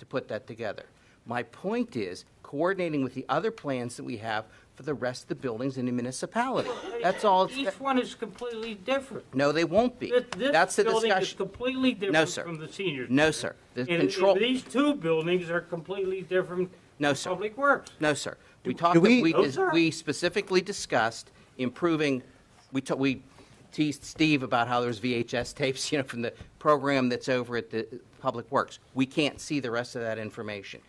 put that together. My point is coordinating with the other plans that we have for the rest of the buildings in the municipality. That's all. Each one is completely different. No, they won't be. That's the building is discussion. completely No, different sir. from the seniors. No, sir. The And control. these two buildings are completely different No, from sir. Public Works. No, sir. We No, sir. we specifically discussed improving, we teased Steve about how there's VHS tapes, from the program that's over at the Public Works. We can't see the rest of that information.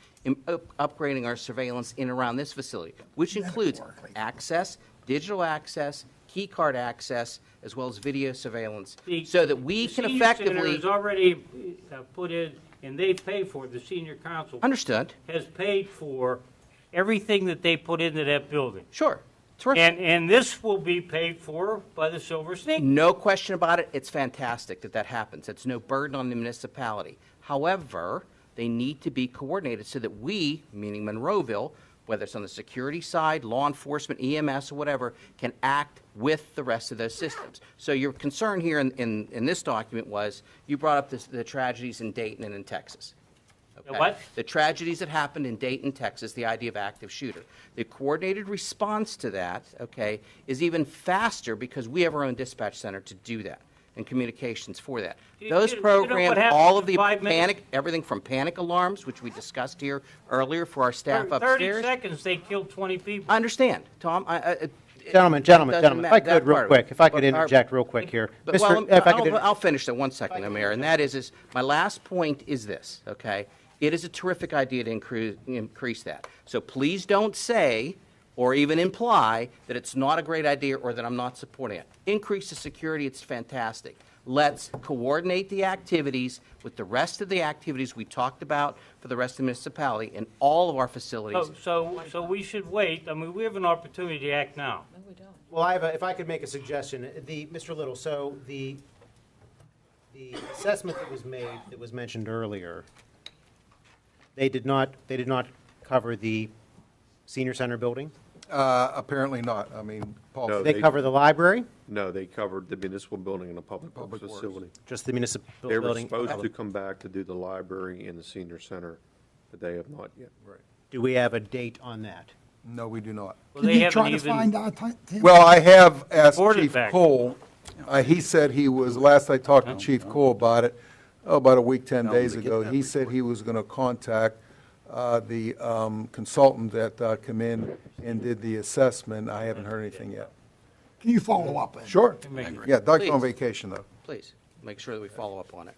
Upgrading our surveillance in and around this facility, which includes access, digital access, key card access, as well as video surveillance, so that we can The senior center effectively. is already put in, and they pay for it. The senior council Understood. has paid for everything that they put into that building. Sure. Terrific. And this will be paid for by the Silver Snake. No question about it. It's fantastic that happens. It's no burden on the municipality. However, they need to be coordinated so that we, meaning Monroeville, whether it's on the security side, law enforcement, EMS, or whatever, can act with the rest of those systems. So your concern here in this document was, you brought up the tragedies in Dayton and in Texas. The what? The tragedies that happened in Dayton, Texas, the idea of active shooter. The coordinated response to that, okay, is even faster because we have our own dispatch center to do that and communications for that. Those you know what programs, happens all in of the 5 minutes? panic, everything from panic alarms, which we discussed here earlier for our staff 30 upstairs. seconds, they killed 20 people. I understand, Tom. Gentlemen, if I could real quick, if I could interject real quick here. But, Mr. well, if I could- I'll finish that 1 second, Mayor, and that is my last point is this, okay? It is a terrific idea to increase that. So please don't say or even imply that it's not a great idea or that I'm not supporting it. Increase the security, it's fantastic. Let's coordinate the activities with the rest of the activities we talked about for the rest of the municipality in all of our facilities. So we should wait. I mean, we have an opportunity to act now. Well, if I could make a suggestion, Mr. Little, so the assessment that was mentioned earlier, they did not cover the senior center building? Apparently not. I mean, Paul. No, They cover the library? No, they covered the municipal building and the public works facility. Just the municipal They were building? supposed to come back to do the library and the senior center, but they have not yet. Right. Do we have a date on that? No, we do not. Well, they haven't even Well, I have asked reported Chief back. Cole. He said last I talked to Chief Cole about it, about a week, 10 days ago, he said he was going to contact the consultant that come in and did the assessment. I haven't heard anything yet. Can you follow up? Sure. Yeah, Doug's on Please. vacation, though. Please, make sure that we follow up on it.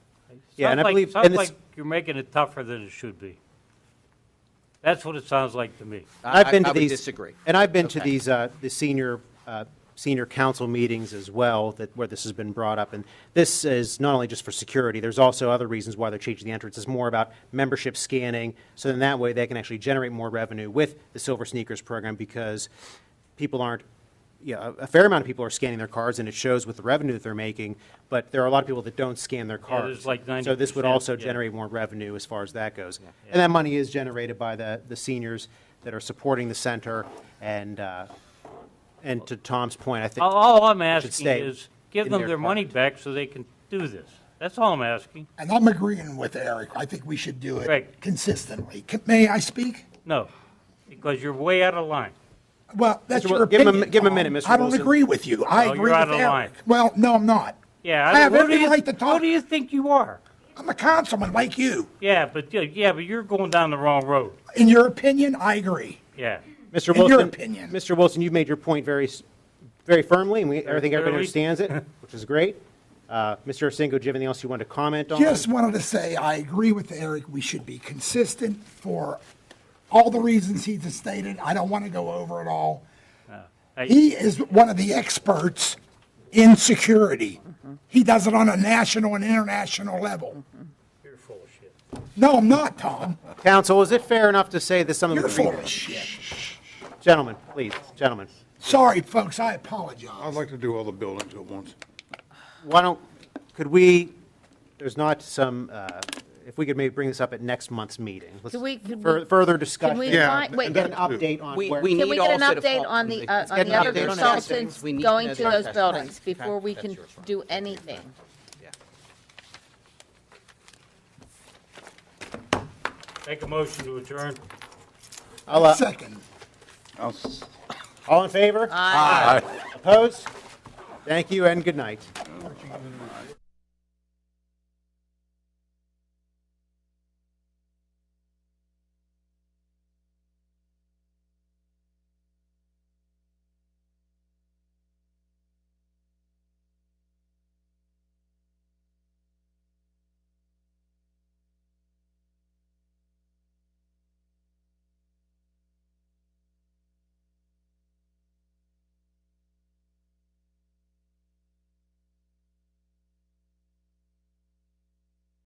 Yeah, and I believe- Sounds and like this- you're making it tougher than it should be. That's what it sounds like to me. I've been to I would these, disagree. and I've been to Okay. these the senior council meetings as well, where this has been brought up. And this is not only just for security. There's also other reasons why they're changing the entrance. It's more about membership scanning, so then that way they can actually generate more revenue with the Silver Sneakers program, because people aren't. Yeah, a fair amount of people are scanning their cards, and it shows with the revenue that they're making. But there are a lot of people that don't scan their cards. there's like So this would 90%, also yeah. generate more revenue as far as that goes. And that money is generated by the seniors that are supporting the center. And to Tom's point, I think All I'm it should asking stay is give in them their money cards. back so they can do this. That's all I'm asking. And I'm agreeing with Eric. I think we should do it Right. consistently. May I speak? No, because you're way out of line. Well, that's Mr. your Wil- give him a opinion. mi- give him a Tom. minute, Mr. I don't Wilson. agree with you. I No, agree you're out with of Eric. line. Well, no, I'm not. Yeah, I have who do every you- right to talk. Who do you think you are? I'm a councilman like you. Yeah, but you're going down the wrong road. In your opinion, I agree. Yeah. Mr. In Wilson, your opinion. Mr. Wilson, you've made your point very firmly, and I think everybody clearly. understands it, which is great. Mr. Arsingo, do you have anything else you want to comment on? Just wanted to say, I agree with Eric. We should be consistent for all the reasons he just stated. I don't want to go over it all. He is one of the experts in security. He does it on a national and international level. You're full of shit. No, I'm not, Tom. Counsel, is it fair enough to say that some of You're the... full of shit. Gentlemen, please, gentlemen. Sorry, folks, I apologize. I'd like to do all the buildings at once. Why don't, could we, there's not some if we could maybe bring this up at next month's meeting. Let's Could further discussion. we Yeah, find, wait, Get an update on We- where. we can we need get an also to update follow- on the Let's on get the an other update on the consultants testing. We need going to to know those the buildings testing. before we That's can yours, Ron. do anything? Make a motion to adjourn. Second. All in favor? Aye. Opposed? Thank you and good night.